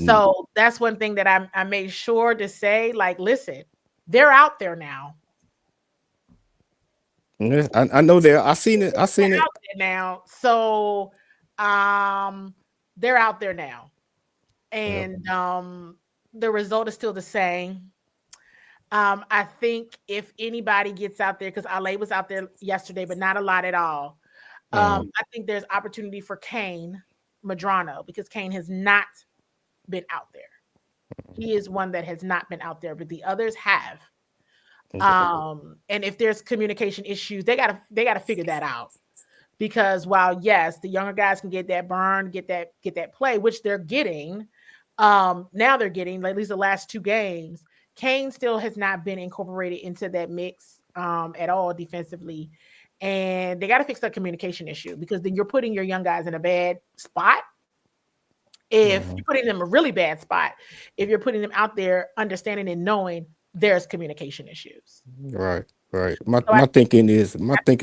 so that's one thing that I made sure to say. Like, listen, they're out there now. Yeah, I know they're. I seen it. Out there now. So, they're out there now, and the result is still the same. I think if anybody gets out there, because Ale was out there yesterday, but not a lot at all. I think there's opportunity for Kane Madrano, because Kane has not been out there. He is one that has not been out there, but the others have. And if there's communication issues, they gotta figure that out. Because while yes, the younger guys can get that burn, get that play, which they're getting, now they're getting at least the last 2 games. Kane still has not been incorporated into that mix at all defensively, and they got to fix that communication issue, because then you're putting your young guys in a bad spot. If you're putting them in a really bad spot, if you're putting them out there understanding and knowing there's communication issues. Right. My thinking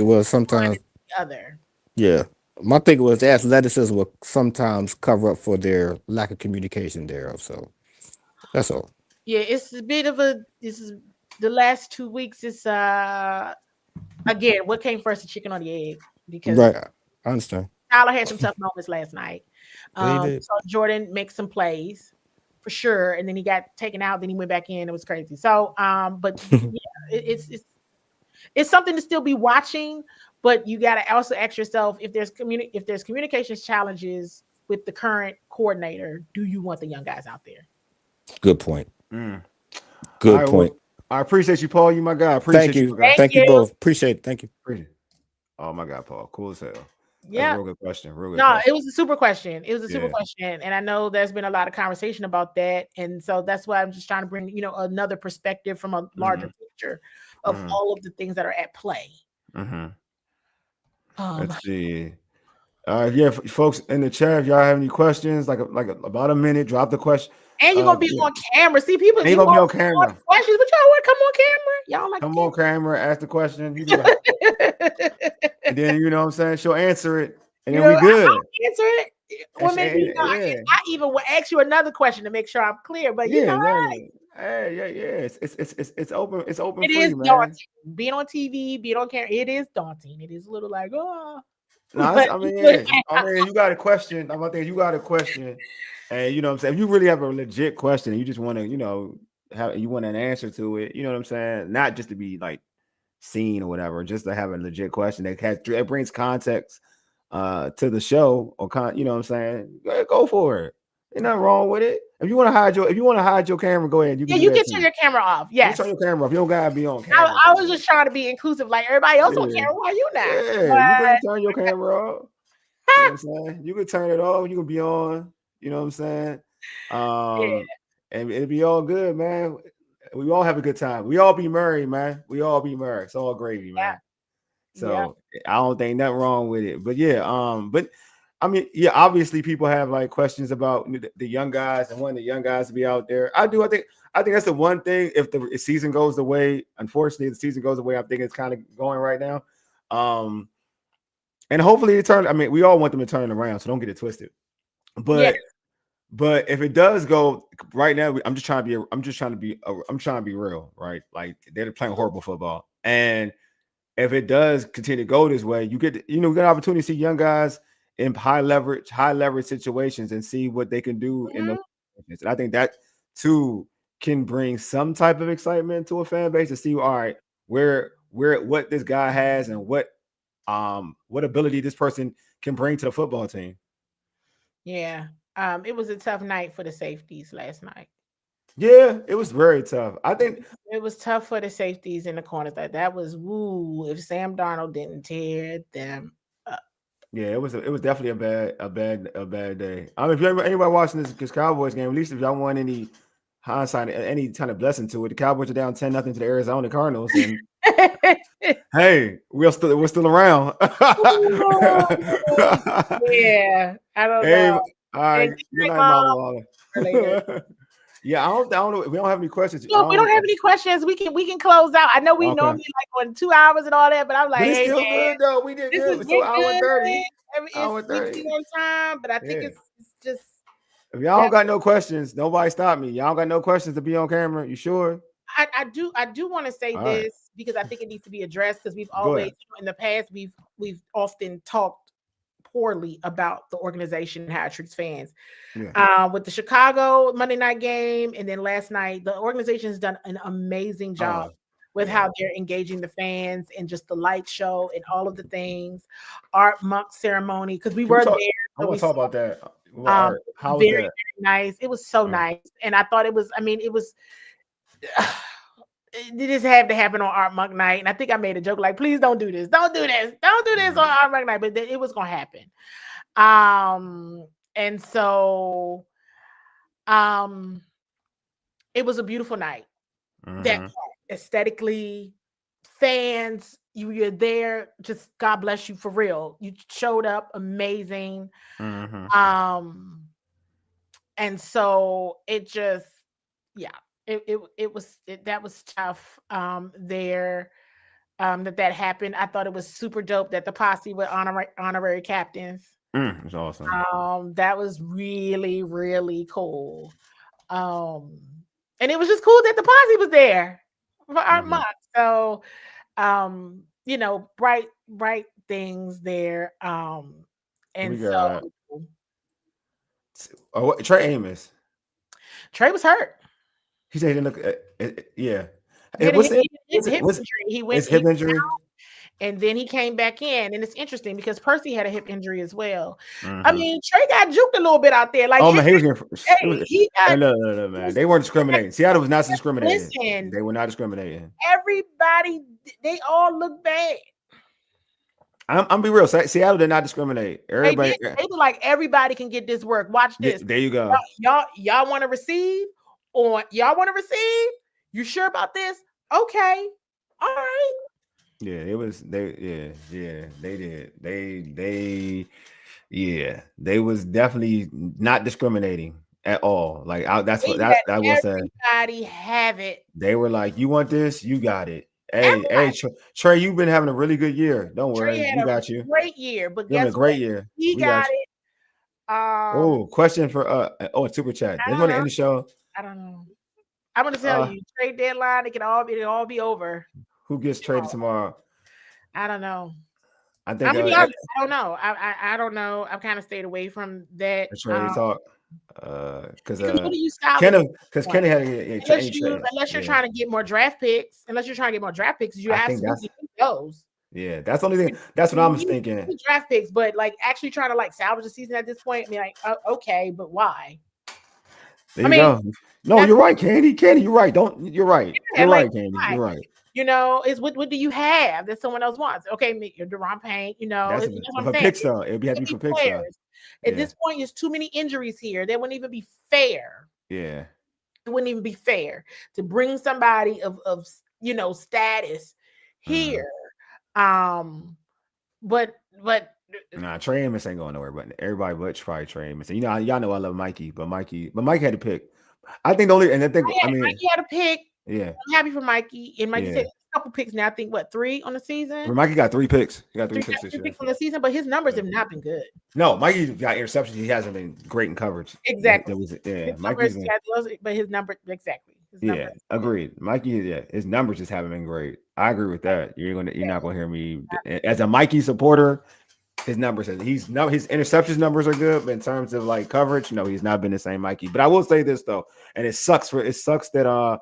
was sometimes other. Yeah. My thinking was the athleticism will sometimes cover up for their lack of communication thereof. So that's all. Yeah, it's a bit of this is the last 2 weeks. It's again, what came first, the chicken or the egg? Because right. I understand. Tyler had some tough moments last night. So Jordan makes some plays for sure, and then he got taken out. Then he went back in. It was crazy. So, but yeah, it's something to still be watching. But you got to also ask yourself, if there's communications challenges with the current coordinator, do you want the young guys out there? Good point. Good point. Well, I appreciate you, Paul. You my guy. Thank you. Thank you both. Appreciate it. Thank you. Oh my God, Paul. Cool as hell. Yeah. Real good question. It was a super question. Super question. And I know there's been a lot of conversation about that. And so that's why I'm just trying to bring, another perspective from a larger picture of all of the things that are at play. Let's see. Folks in the chat, if y'all have any questions, like about a minute, drop the question. And you're gonna be on camera. See, people ain't gonna be on camera. Questions, but y'all want to come on camera? Y'all like come on camera, ask the question. And then you know what I'm saying, she'll answer it, and then we good. I'll answer it. Well, maybe I even will ask you another question to make sure I'm clear. But it's open. It's open. It is daunting. Being on TV, being on camera, it is daunting. It is a little like, No, I mean, you got a question. I'm thinking you got a question, and you know what I'm saying. If you really have a legit question, and you just want to, you want an answer to it. You know what I'm saying? Not just to be like seen or whatever, just to have a legit question that brings context to the show, or you know what I'm saying? Go for it. Ain't nothing wrong with it. If you want to hide your camera, go ahead. You can turn your camera off. Yes, you turn your camera off. You don't gotta be on camera. I was just trying to be inclusive, like everybody else on camera. Why you not? Yeah, you can turn your camera off. You know what I'm saying? You can turn it off. You can be on. You know what I'm saying? And it'll be all good, man. We all have a good time. We all be merry, man. We all be merry. It's all gravy, man. So I don't think nothing wrong with it. But but I mean, obviously people have like questions about the young guys and wanting the young guys to be out there. I think that's the one thing. If the season goes the way, unfortunately, the season goes the way I think it's kind of going right now. And hopefully it turn. I mean, we all want them to turn it around, so don't get it twisted. But But if it does go right now, I'm just trying to be real, right? Like they're playing horrible football, and if it does continue to go this way, you get an opportunity to see young guys in high leverage situations and see what they can do in those situations. And I think that too can bring some type of excitement to a fan base to see, all right, what this guy has and what ability this person can bring to the football team. Yeah. It was a tough night for the safeties last night. Yeah, it was very tough. I think it was tough for the safeties in the corners. That was if Sam Darnold didn't tear them up. Yeah, it was definitely a bad day. If anybody watching this Cowboys game, at least if y'all want any hindsight, any kind of blessing to it, the Cowboys are down 10-0 to the Arizona Cardinals, and hey, we're still around. Yeah, I don't know. All right, good night, Mama Waller. Yeah, I don't know. We don't have any questions. No, we don't have any questions. We can close out. I know we normally like on 2 hours and all that, but I'm like, it's hey, still man, good though. We did good. So hour 30. Hour 30 on time, but I think it's just. If y'all don't got no questions, nobody stop me. Y'all got no questions to be on camera. You sure? I do want to say this because I think it needs to be addressed because we've always in the past we've often talked poorly about the organization and how it treats fans. Yeah. With the Chicago Monday night game and then last night, the organization has done an amazing job with how they're engaging the fans and just the light show and all of the things, art monk ceremony, because we were there. I want to talk about that. How was very nice. It was so nice. And I thought it was it just had to happen on Art Monk night. And I think I made a joke like, please don't do this. Don't do this. Don't do this on Art Monk night. But it was going to happen. And so it was a beautiful night. That aesthetically, fans, you're there. Just God bless you for real. You showed up amazing. And so it just, that was tough there that happened. I thought it was super dope that the posse were honorary captains. It's awesome. That was really, really cool. And it was just cool that the posse was there for our month. So bright things there. And so Trey Amos. Trey was hurt. He said he didn't look. Yeah. His hip injury. He went hip injury. And then he came back in, and it's interesting because Percy had a hip injury as well. I mean, Trey got juked a little bit out there. Like, man, no, man. They weren't discriminating. Seattle was not discriminating. Listen, they were not discriminating. Everybody, they all look bad. I'm be real. Seattle did not discriminate. Everybody, they were like, everybody can get this work. Watch this. There you go. Y'all want to receive, or y'all want to receive? You sure about this? Okay, all right. Yeah, it was they did. They was definitely not discriminating at all. Like that's what that was saying. Everybody have it. They were like, you want this, you got it. Hey, Trey, you've been having a really good year. Don't worry, we got you. Great year, but guess a great year. He got it. Question for super chat. They want to end the show. I don't know. I'm gonna tell you, trade deadline. It'll all be over. Who gets traded tomorrow? I don't know. I think I don't know. I don't know. I've kind of stayed away from that. Trade talk. Because Kenny had unless you're trying to get more draft picks. You absolutely need those. Yeah, that's the only thing. That's what I'm thinking. Draft picks, but like actually trying to like salvage the season at this point. I mean, like okay, but why? There you go. No, you're right, Candy. Candy, you're right. You're right. You're right, Candy. You're right. You know, it's what do you have that someone else wants? Okay, you're Deron Payne. You know, that's for picks though. It'd have to be for picks though. At this point, there's too many injuries here. That wouldn't even be fair. Yeah, it wouldn't even be fair to bring somebody of status here. But nah, Trey Amos ain't going nowhere. But everybody but probably Trey Amos. And y'all know I love Mikey, but Mike had to pick. I think Mikey had a pick. Yeah. I'm happy for Mikey. And Mikey Yeah. said a couple picks now. I think 3 on the season. Mikey got 3 picks. He got 3 picks this year. On the season, but his numbers have not been good. No, Mikey got interceptions. He hasn't been great in coverage. Exactly. Mikey's but his numbers exactly. Agreed. Mikey, his numbers just haven't been great. I agree with that. You're not gonna hear me as a Mikey supporter. His numbers, his interceptions numbers are good, but in terms of like coverage, he's not been the same Mikey. But I will say this though, and it sucks that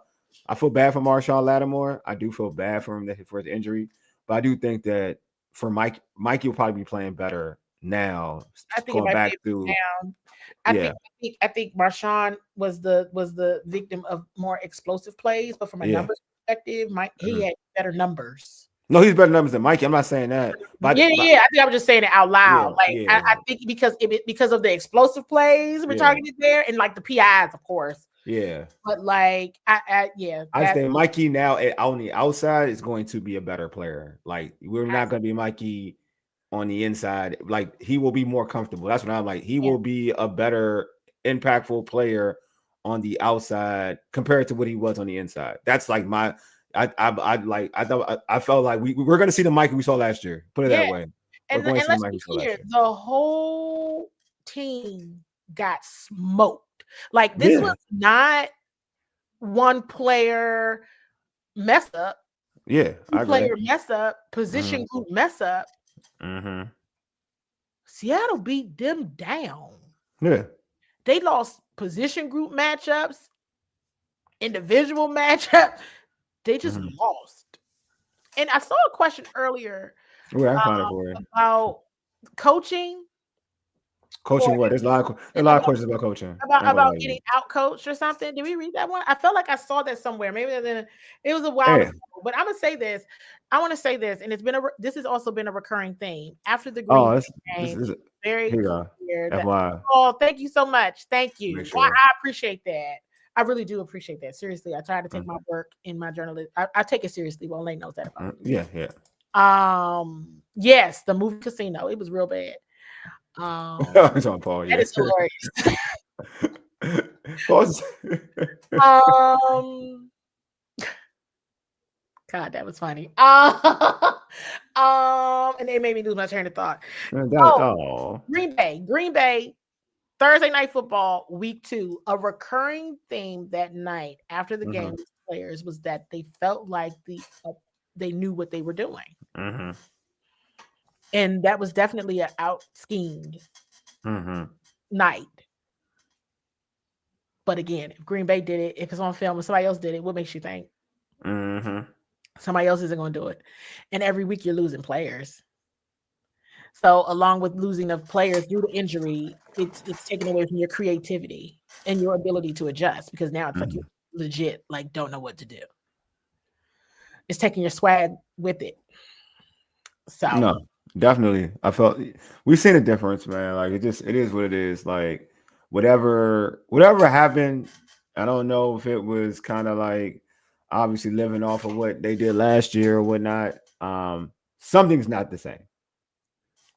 I feel bad for Marshawn Lattimore. I do feel bad for him for his injury, but I do think that for Mikey will probably be playing better now. I think I think Marshawn was the victim of more explosive plays, but from a numbers perspective, he had better numbers. No, he's better numbers than Mikey. I'm not saying that. But I think I was just saying it out loud. I think because of the explosive plays we're targeted there, and like the PIs, of course. Yeah. But like, I think Mikey now on the outside is going to be a better player. Like, we're not going to be Mikey on the inside. Like, he will be more comfortable. That's what I'm like. He will be a better, impactful player on the outside compared to what he was on the inside. That's like my. I felt like we're going to see the Mikey we saw last year. Put it that way. And let's be clear, the whole team got smoked. Like, this was not one player mess up. Yeah, player mess up, position group mess up. Mm-hmm. Seattle beat them down. Yeah. They lost position group matchups, individual matchup. They just lost. And I saw a question earlier about coaching. Coaching what? There's a lot of questions about coaching. About getting out coached or something. Did we read that one? I felt like I saw that somewhere. Maybe it was a while ago. But I'm gonna say this. I want to say this, and this has also been a recurring theme after the Green game. This is very clear. Thank you so much. Thank you. Sure. I appreciate that. I really do appreciate that. Seriously, I try to take my work in my journalism. I take it seriously. Well, Lane knows that about me. Yeah. Yes, the movie Casino. It was real bad. It's on Paul. That is hilarious. God, that was funny. And it made me lose my train of thought. Green Bay, Thursday Night Football, week 2. A recurring theme that night after the game with players was that they felt like they knew what they were doing. Mm-hmm. And that was definitely an out-schemed night. But again, if Green Bay did it, if it's on film and somebody else did it, what makes you think? Somebody else isn't going to do it. And every week you're losing players. So along with losing of players due to injury, it's taken away from your creativity and your ability to adjust, because now it's like you legit don't know what to do. It's taking your swag with it. So no. Definitely. I felt we've seen a difference, man. Like it is what it is. Like whatever happened, I don't know if it was kind of like obviously living off of what they did last year or whatnot. Something's not the same.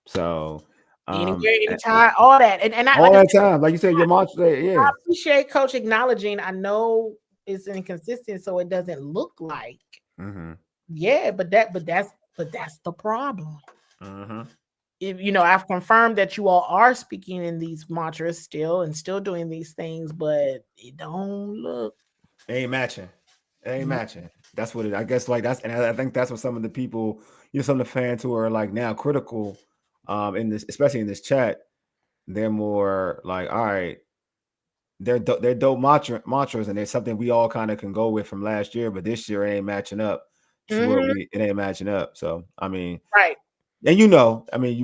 So anywhere, anytime, all that. And all that time, like you said, your mantra. Yeah. I appreciate Coach acknowledging. I know it's inconsistent, so it doesn't look like. Yeah, but that's the problem. If I've confirmed that you all are speaking in these mantras still doing these things, but it don't look. It ain't matching. That's what it. I guess like that's, and I think that's what some of the people, some of the fans who are like now critical, in this, especially in this chat, they're more like, all right, they're dope mantras, and there's something we all kind of can go with from last year, but this year it ain't matching up. It ain't matching up. So I mean, right. And you've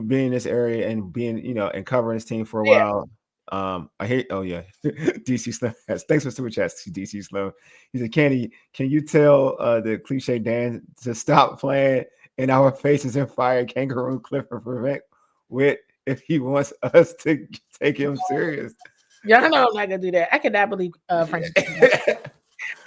been in this area and being, and covering this team for a while. I hear. Oh yeah, DC Slim. Thanks for super chats, DC Slim. He said, "Can you tell the cliche Dan to stop playing in our faces and fire Kangaroo Clipper prevent wit if he wants us to take him serious?" Yeah, I know I'm not gonna do that. I cannot believe Frank.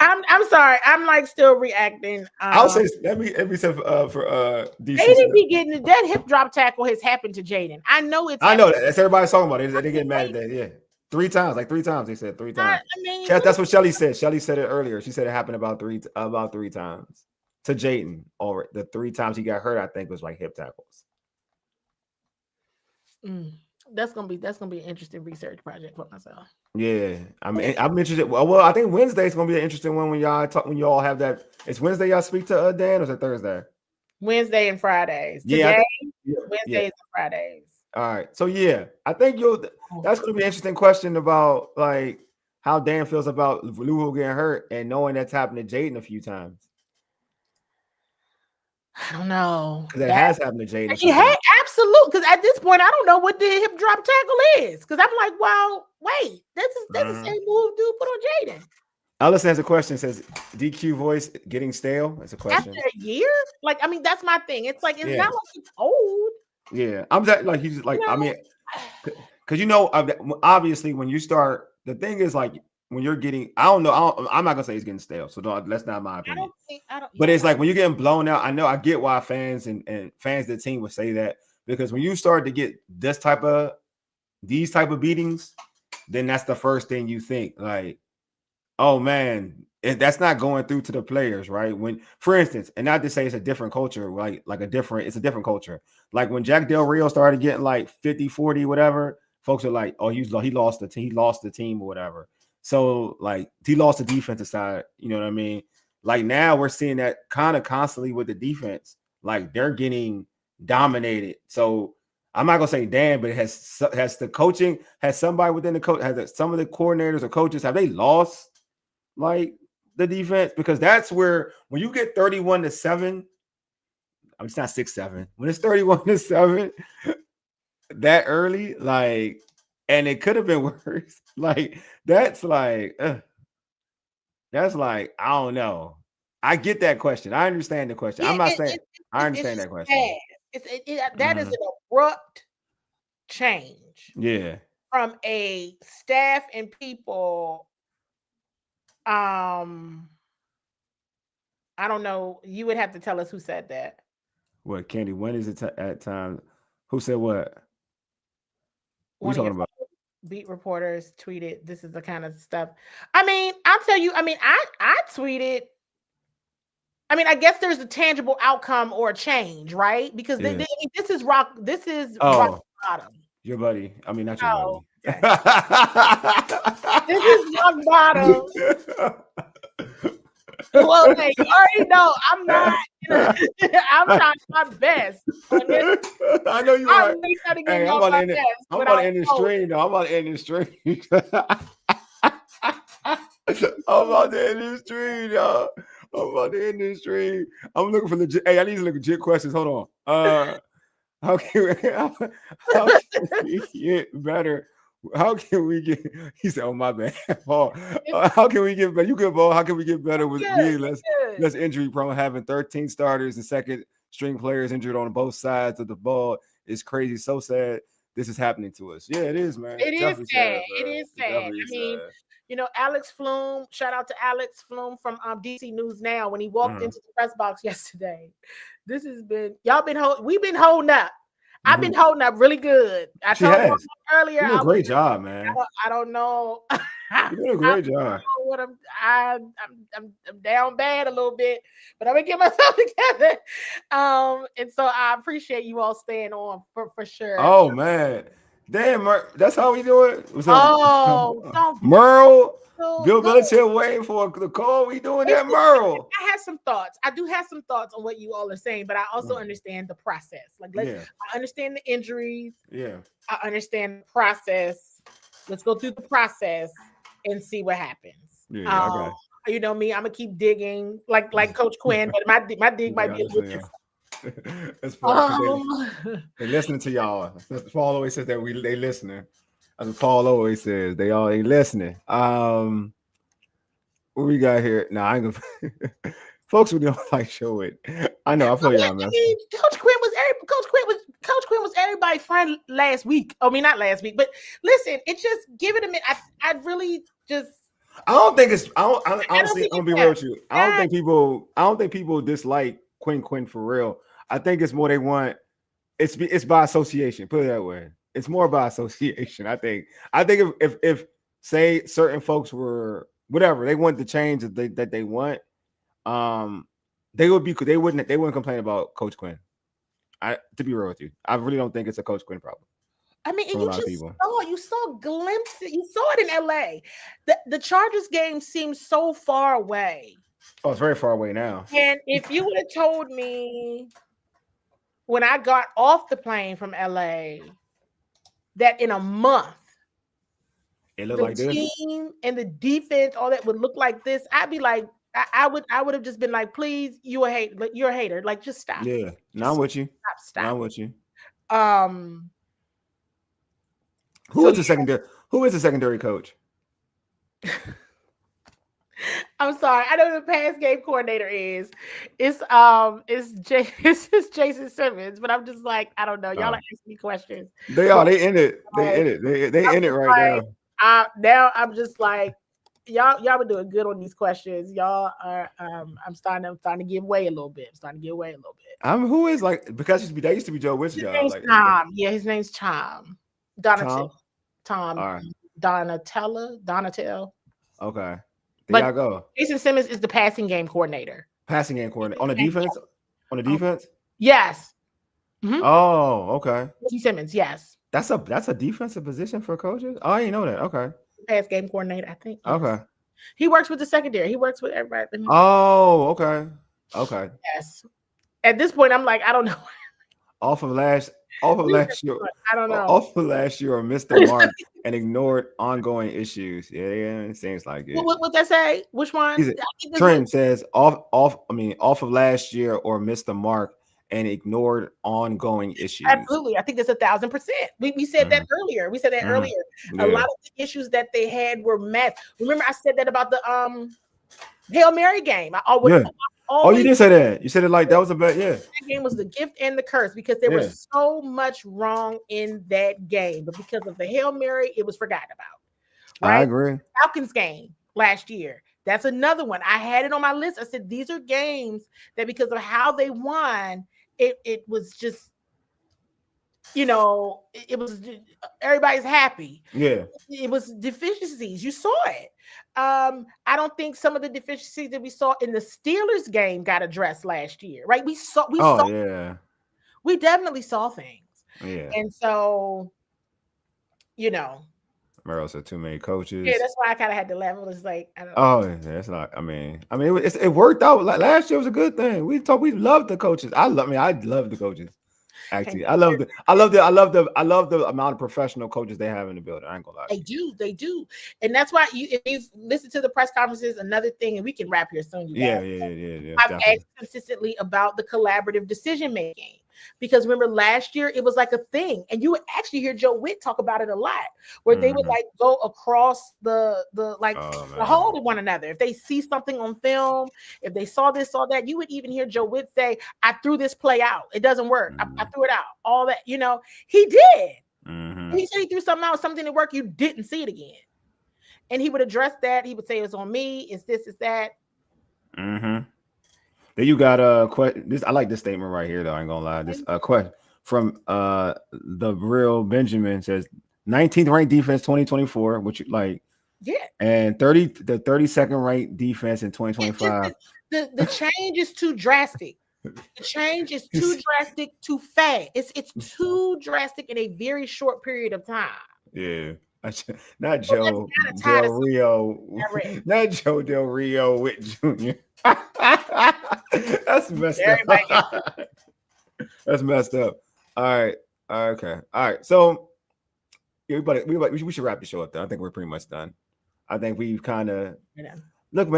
I'm sorry. I'm still reacting. I'll say let me say for DC. They didn't be getting that hip drop tackle has happened to Jayden. I know that. That's everybody's talking about it. They get mad at that. Yeah. 3 times. Like 3 times. They said 3 times. I mean, That's what Shelly said. Shelly said it earlier. She said it happened about three times to Jayden. Or the 3 times he got hurt, I think, was like hip tackles. That's gonna be an interesting research project for myself. Yeah, I mean, I'm interested. Well, I think Wednesday's gonna be an interesting one when y'all have that. It's Wednesday. Y'all speak to Dan, or is it Thursday? Wednesday and Fridays. Yeah, Wednesdays and Fridays. All right. So yeah, I think that's gonna be an interesting question about like how Dan feels about Louisville getting hurt and knowing that's happened to Jayden a few times. I don't know. Because it has happened to Jayden. Absolutely. Because at this point, I don't know what the hip drop tackle is. Because I'm like, well, wait, that's the same move dude put on Jayden. Alyssa has a question. Says DQ voice getting stale? That's a question. After a year? Like, I mean, that's my thing. It's like it's not like it's old. Yeah, I'm that like he's like I mean, because obviously when you start, the thing is like when you're getting, I'm not gonna say he's getting stale, so that's not my opinion. But it's like when you're getting blown out. I get why fans and fans of the team would say that, because when you start to get these type of beatings, then that's the first thing you think, like, oh man, that's not going through to the players, right? When, for instance, and not to say it's a different culture, it's a different culture. Like when Jack Del Rio started getting like 50, 40, whatever, folks are like, oh, he lost the team or whatever. So like he lost the defensive side, you know what I mean? Like now we're seeing that kind of constantly with the defense, like they're getting dominated. So I'm not gonna say Dan, but has the coaching, has somebody within the coach, some of the coordinators or coaches, have they lost like the defense? Because that's where when you get 31-7, I mean, it's not 6-7. When it's 31-7 that early, like, and it could have been worse. Like that's like I don't know. I get that question. I understand the question. I'm not saying I understand that question. That is an abrupt change. Yeah. From a staff and people. I don't know. You would have to tell us who said that. What, Candy? When is it at time? Who said what? What are you talking about? Beat reporters tweeted, this is the kind of stuff. I mean, I'll tell you, I mean, I tweeted, I mean, I guess there's a tangible outcome or a change, right? Because this is rock bottom. Your buddy. I mean, not your buddy. This is rock bottom. Well, hey, you already know I'm not. I'm trying my best. I know you are. Hey, I'm about to end the stream, though. I'm about to end the stream. I'm about to end this stream. I'm looking for legit. Hey, I need to look at legit questions. Hold on. How can we get better? How can we get? He said, "Oh my bad, Paul. How can we get better? You good, Paul? How can we get better with being less injury prone? Having 13 starters and second string players injured on both sides of the ball is crazy. So sad. This is happening to us. Yeah, it is, man. It is sad. It is sad. I mean, you know, Alex Flume. Shout out to Alex Flume from DC News Now when he walked into the press box yesterday. This has been we've been holding up. I've been holding up really good. I told you earlier. You did a great job, man. I don't know. You did a great job. I'm down bad a little bit, but I'm gonna get myself together. And so I appreciate you all staying on for sure. Oh man, damn, that's how we do it. Merle. Bill Belichick waiting for the call. We doing that, Merle. I have some thoughts. I do have some thoughts on what you all are saying, but I also understand the process. Like, I understand the injuries. Yeah. I understand the process. Let's go through the process and see what happens. Yeah, okay. You know me, I'm gonna keep digging like Coach Quinn, but my dig might be a little different. That's funny. They listening to y'all. Paul always says that they listening. That's what Paul always says. They all ain't listening. What we got here? No, I ain't gonna. Folks, we don't like show it. I know. I feel y'all, man. Coach Quinn was everybody's friend last week. I mean, not last week, but listen, it's just give it a minute. I really just. I don't think it's. Honestly, I'm gonna be real with you. I don't think people dislike Quinn for real. I think it's more they want. It's by association. Put it that way. it's more about association. I think if say certain folks were whatever they want the change that they want, they wouldn't complain about Coach Quinn. To be real with you, I really don't think it's a Coach Quinn problem. I mean, and a you lot of just people. you saw glimpses, you saw it in LA. The Chargers game seems so far away. Oh, it's very far away now. And if you would have told me when I got off the plane from LA that in a month It looked the like this. team and the defense, all that would look like this, I'd be like, I would have just been like, please, you're a hater. Like, just stop. Yeah, now I'm with you. Stop. Now I'm with you. Who is the secondary coach? I'm sorry, I know who the pass game coordinator is. It's Jaxon Simmons, but I'm just like, I don't know. Y'all are asking me questions. They in it. They in it right now. Now I'm just like, y'all been doing good on these questions. Y'all are I'm starting to give way a little bit. Who is like, because that used to be Joe Witt's job. His name's Tom. Yeah, his name's Tom. Donatel. All right. Donatel. Okay. But y'all go. Jaxon Simmons is the passing game coordinator. On the defense? On the defense? Yes. Mm-hmm. Oh, okay. Jaxon Simmons, yes. That's a defensive position for coaches? Oh, I didn't know that. Okay. Pass game coordinator, I think. Yes. Okay. He works with the secondary. He works with everybody. Oh, okay. Okay. Yes. At this point, I'm like, I don't know. Off of last year. I don't know. Off of last year, or missed the mark and ignored ongoing issues. Yeah, it seems like it. What that say? Which one? Trent says off of last year or missed the mark and ignored ongoing issues. Absolutely. I think that's 1,000%. We said that earlier. Yeah. A lot of the issues that they had were met. Remember, I said that about the Hail Mary game. You did say that. You said it like that was a bad, yeah. That game was the gift and the curse because there was so much wrong in that game. But because of the Hail Mary, it was forgotten about. Right? I agree. Falcons game last year. That's another one. I had it on my list. I said, these are games that because of how they won, it was just, it was everybody's happy. Yeah. It was deficiencies. You saw it. I don't think some of the deficiencies that we saw in the Steelers game got addressed last year, right? We definitely saw things. Yeah. And so, Merrill said too many coaches. Yeah, that's why I kind of had to laugh. It was like, I don't know. Oh, yeah, it's not. It worked out. Like last year was a good thing. We loved the coaches. I love the coaches. Actually, I love the amount of professional coaches they have in the building. I ain't gonna lie. They do, and that's why if you listen to the press conferences, another thing, and we can wrap here soon. Yeah. I've asked consistently about the collaborative decision making because remember last year it was like a thing, and you would actually hear Joe Witt talk about it a lot, where they would like go across the hall to one another. If they see something on film, if they saw this, saw that, you would even hear Joe Witt say, "I threw this play out. It doesn't work. I threw it out." All that, he did. He said he threw something out, something that worked. You didn't see it again, and he would address that. He would say, "It's on me. It's this. It's that." Then you got a question. This I like this statement right here, though. I ain't gonna lie. This question from the real Benjamin says 19th ranked defense 2024, which you like, and the 32nd ranked defense in 2025. The change is too drastic. The change is too drastic, too fast. It's too drastic in a very short period of time. Yeah. Not Joe Del Rio. Not Joe Del Rio Witt Jr. That's messed up. That's messed up. All right. Okay. All right. So we should wrap the show up there. I think we're pretty much done. I think we've kind of look,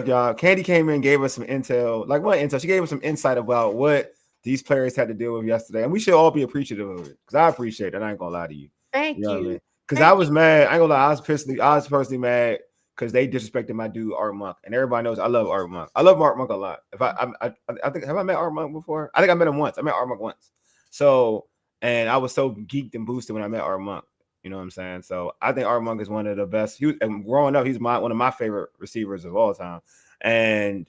y'all. Candi came in and gave us some intel. Like what intel? She gave us some insight about what these players had to deal with yesterday. And we should all be appreciative of it. Because I appreciate it. I ain't gonna lie to you. Thank you. Because I was mad. I ain't gonna lie, I was personally mad because they disrespected my dude Art Monk, and everybody knows I love Art Monk. I love Art Monk a lot. I think have I met Art Monk before? I think I met him once. I met Art Monk once. So, and I was so geeked and boosted when I met Art Monk. You know what I'm saying? So I think Art Monk is one of the best. And growing up, he's one of my favorite receivers of all time. And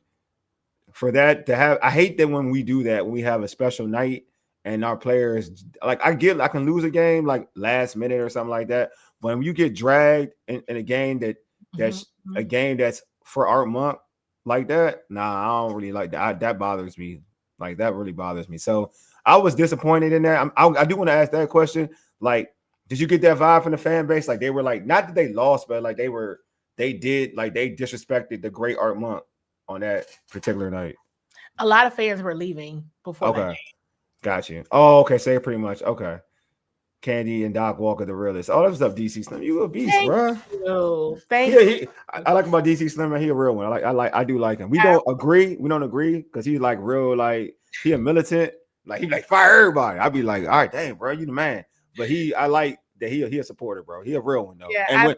for that to have, I hate that when we do that, when we have a special night and our players, like I can lose a game like last minute or something like that. But when you get dragged in a game that's a game that's for Art Monk like that, nah, I don't really like that. That bothers me. Like that really bothers me. So I was disappointed in that. I do want to ask that question. Like, did you get that vibe from the fan base? Like they were like, not that they lost, but like they disrespected the great Art Monk on that particular night. A lot of fans were leaving before that game. Got you. Oh, okay. Say pretty much. Okay. Candi and Doc Walker, the realist. Oh, that's up, DC Slim. You a beast, bro. Thank you. I like about DC Slim. He a real one. I do like him. We don't agree because he's like real, like he a militant. Like he like fire everybody. I'd be like, all right, damn, bro, you the man. But I like that he a supporter, bro. He a real one though. Yeah,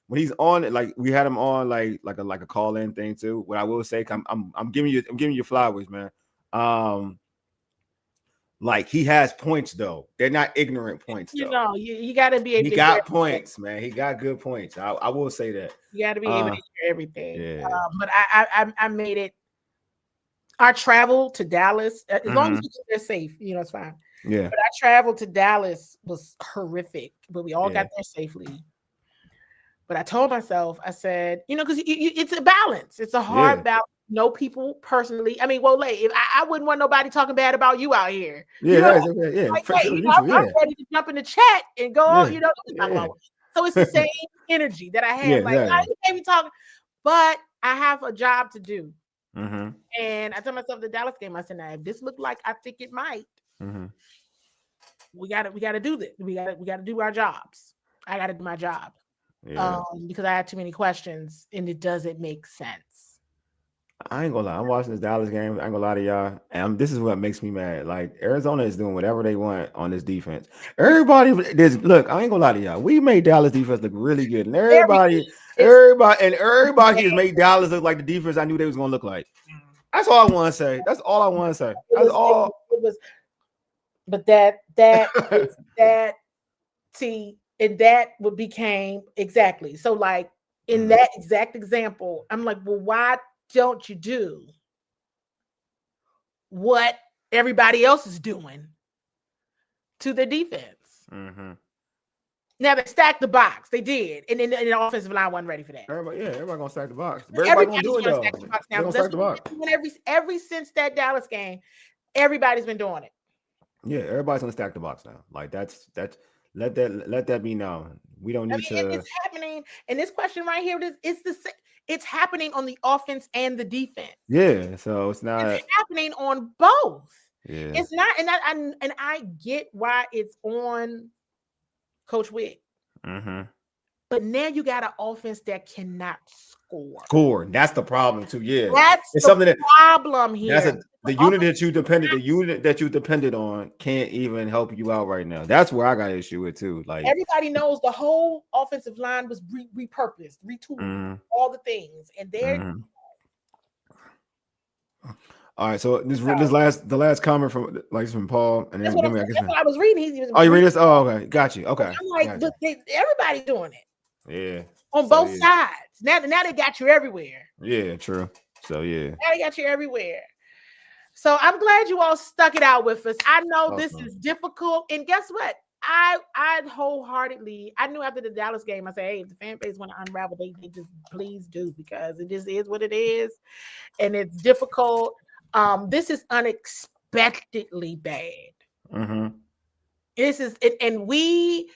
when he's on it, like we had him on like a call-in thing too. What I will say, I'm giving you flowers, man. Like he has points though. They're not ignorant points. You know, you got to be able. He got points, man. He got good points. I will say that. You got to be able to hear everything. Yeah. But I made it. Our travel to Dallas, as long as they're safe, you know, it's fine. Yeah. But our travel to Dallas was horrific, but we all got there safely. But I told myself, I said, you know, because it's a balance. It's a hard balance. Know people personally. I mean, Wole, if I wouldn't want nobody talking bad about you out here. Yeah, I'm ready to jump in the chat and go, you know, so it's the same energy that I had. You can't be talking, but I have a job to do. And I told myself the Dallas game, I said, now if this looked like I think it might, we gotta do this. We gotta do our jobs. I gotta do my job. Because I had too many questions and it doesn't make sense. I ain't gonna lie. I'm watching this Dallas game. I ain't gonna lie to y'all. And this is what makes me mad. Like Arizona is doing whatever they want on this defense. Everybody, look. I ain't gonna lie to y'all. We made Dallas defense look really good, and everybody has made Dallas look like the defense I knew they was gonna look like. That's all I want to say. That's all I want to say. That's all. But that see, and that would became exactly so. Like in that exact example, I'm like, well, why don't you do what everybody else is doing to the defense? Now they stacked the box. They did, and then the offensive line wasn't ready for that. Everybody gonna stack the box. Everybody gonna do it though. Stack the box now. Stack the box. Every since that Dallas game, everybody's been doing it. Yeah, everybody's gonna stack the box now. Like that's let that be known. We don't need to. It's happening, and this question right here it's happening on the offense and the defense. Yeah, so it's not. It's happening on both. Yeah, it's not, and I get why it's on Coach Witt. But now you got an offense that cannot score. That's the problem too. Yeah, it's something that problem here. That's the unit that you depended on can't even help you out right now. That's where I got an issue with too. Like everybody knows the whole offensive line was repurposed, retooled, all the things, and they're. All right, so the last comment from Paul, and then that's what I was reading. You read this? Oh, okay, got you. Okay, I'm like, but everybody doing it. Yeah, on both sides. Now they got you everywhere. Yeah, true. So yeah, now they got you everywhere. So I'm glad you all stuck it out with us. I know this is difficult, and guess what? I wholeheartedly, I knew after the Dallas game, I said, hey, if the fan base want to unravel, they just please do, because it just is what it is, and it's difficult. This is unexpectedly bad. This is, and we,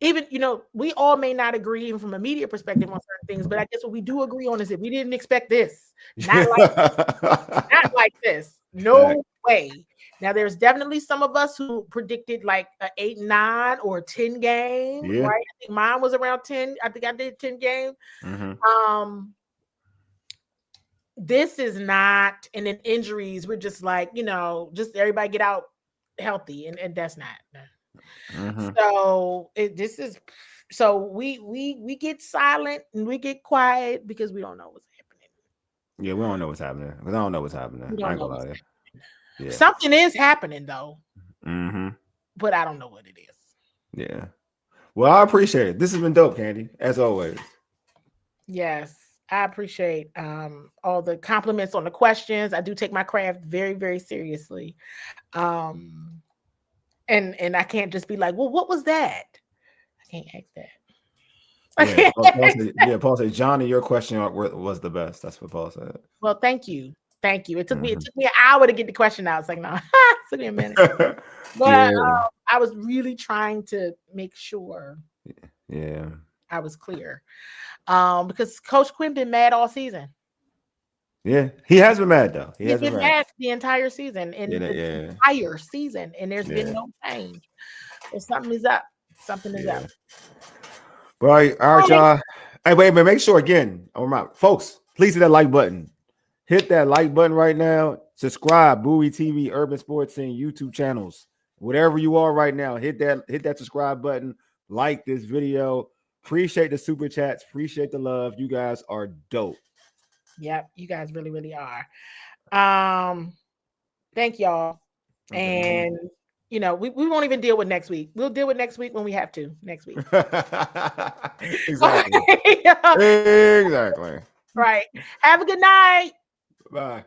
even, you know, we all may not agree even from a media perspective on certain things, but I guess what we do agree on is that we didn't expect this. Not like this. No way. Now, there's definitely some of us who predicted like an 8-9 or 10 game, right? I think mine was around 10. I think I did 10 game. This is not, and then injuries, we're just like, you know, just everybody get out healthy, and that's not. So this is, so we get silent and we get quiet because we don't know what's happening. Yeah, we don't know what's happening, because I don't know what's happening. I ain't gonna lie. Yeah. Something is happening though. But I don't know what it is. Yeah. Well, I appreciate it. This has been dope, Candi, as always. Yes. I appreciate all the compliments on the questions. I do take my craft very, very seriously. And I can't just be like, well, what was that? I can't ask that. Paul said, Johnny, your question was the best. That's what Paul said. Well, thank you. Thank you. It took me an hour to get the question out. It's like, no, it took me a minute. But I was really trying to make sure I was clear. Because Coach Quinn been mad all season. Yeah, he has been mad though. He's been mad the entire season, and entire season, and there's been no change. So something is up. Something is up. All right, y'all. Hey, wait, make sure again. Folks, please hit that like button. Hit that like button right now. Subscribe, Bowie TV, Urban Sports Scene YouTube channels. Whatever you are right now, hit that subscribe button. Like this video. Appreciate the super chats. Appreciate the love. You guys are dope. Yep, you guys really, really are. Thank y'all. And we won't even deal with next week. We'll deal with next week when we have to next week. Exactly. Exactly. Right. Have a good night. Bye.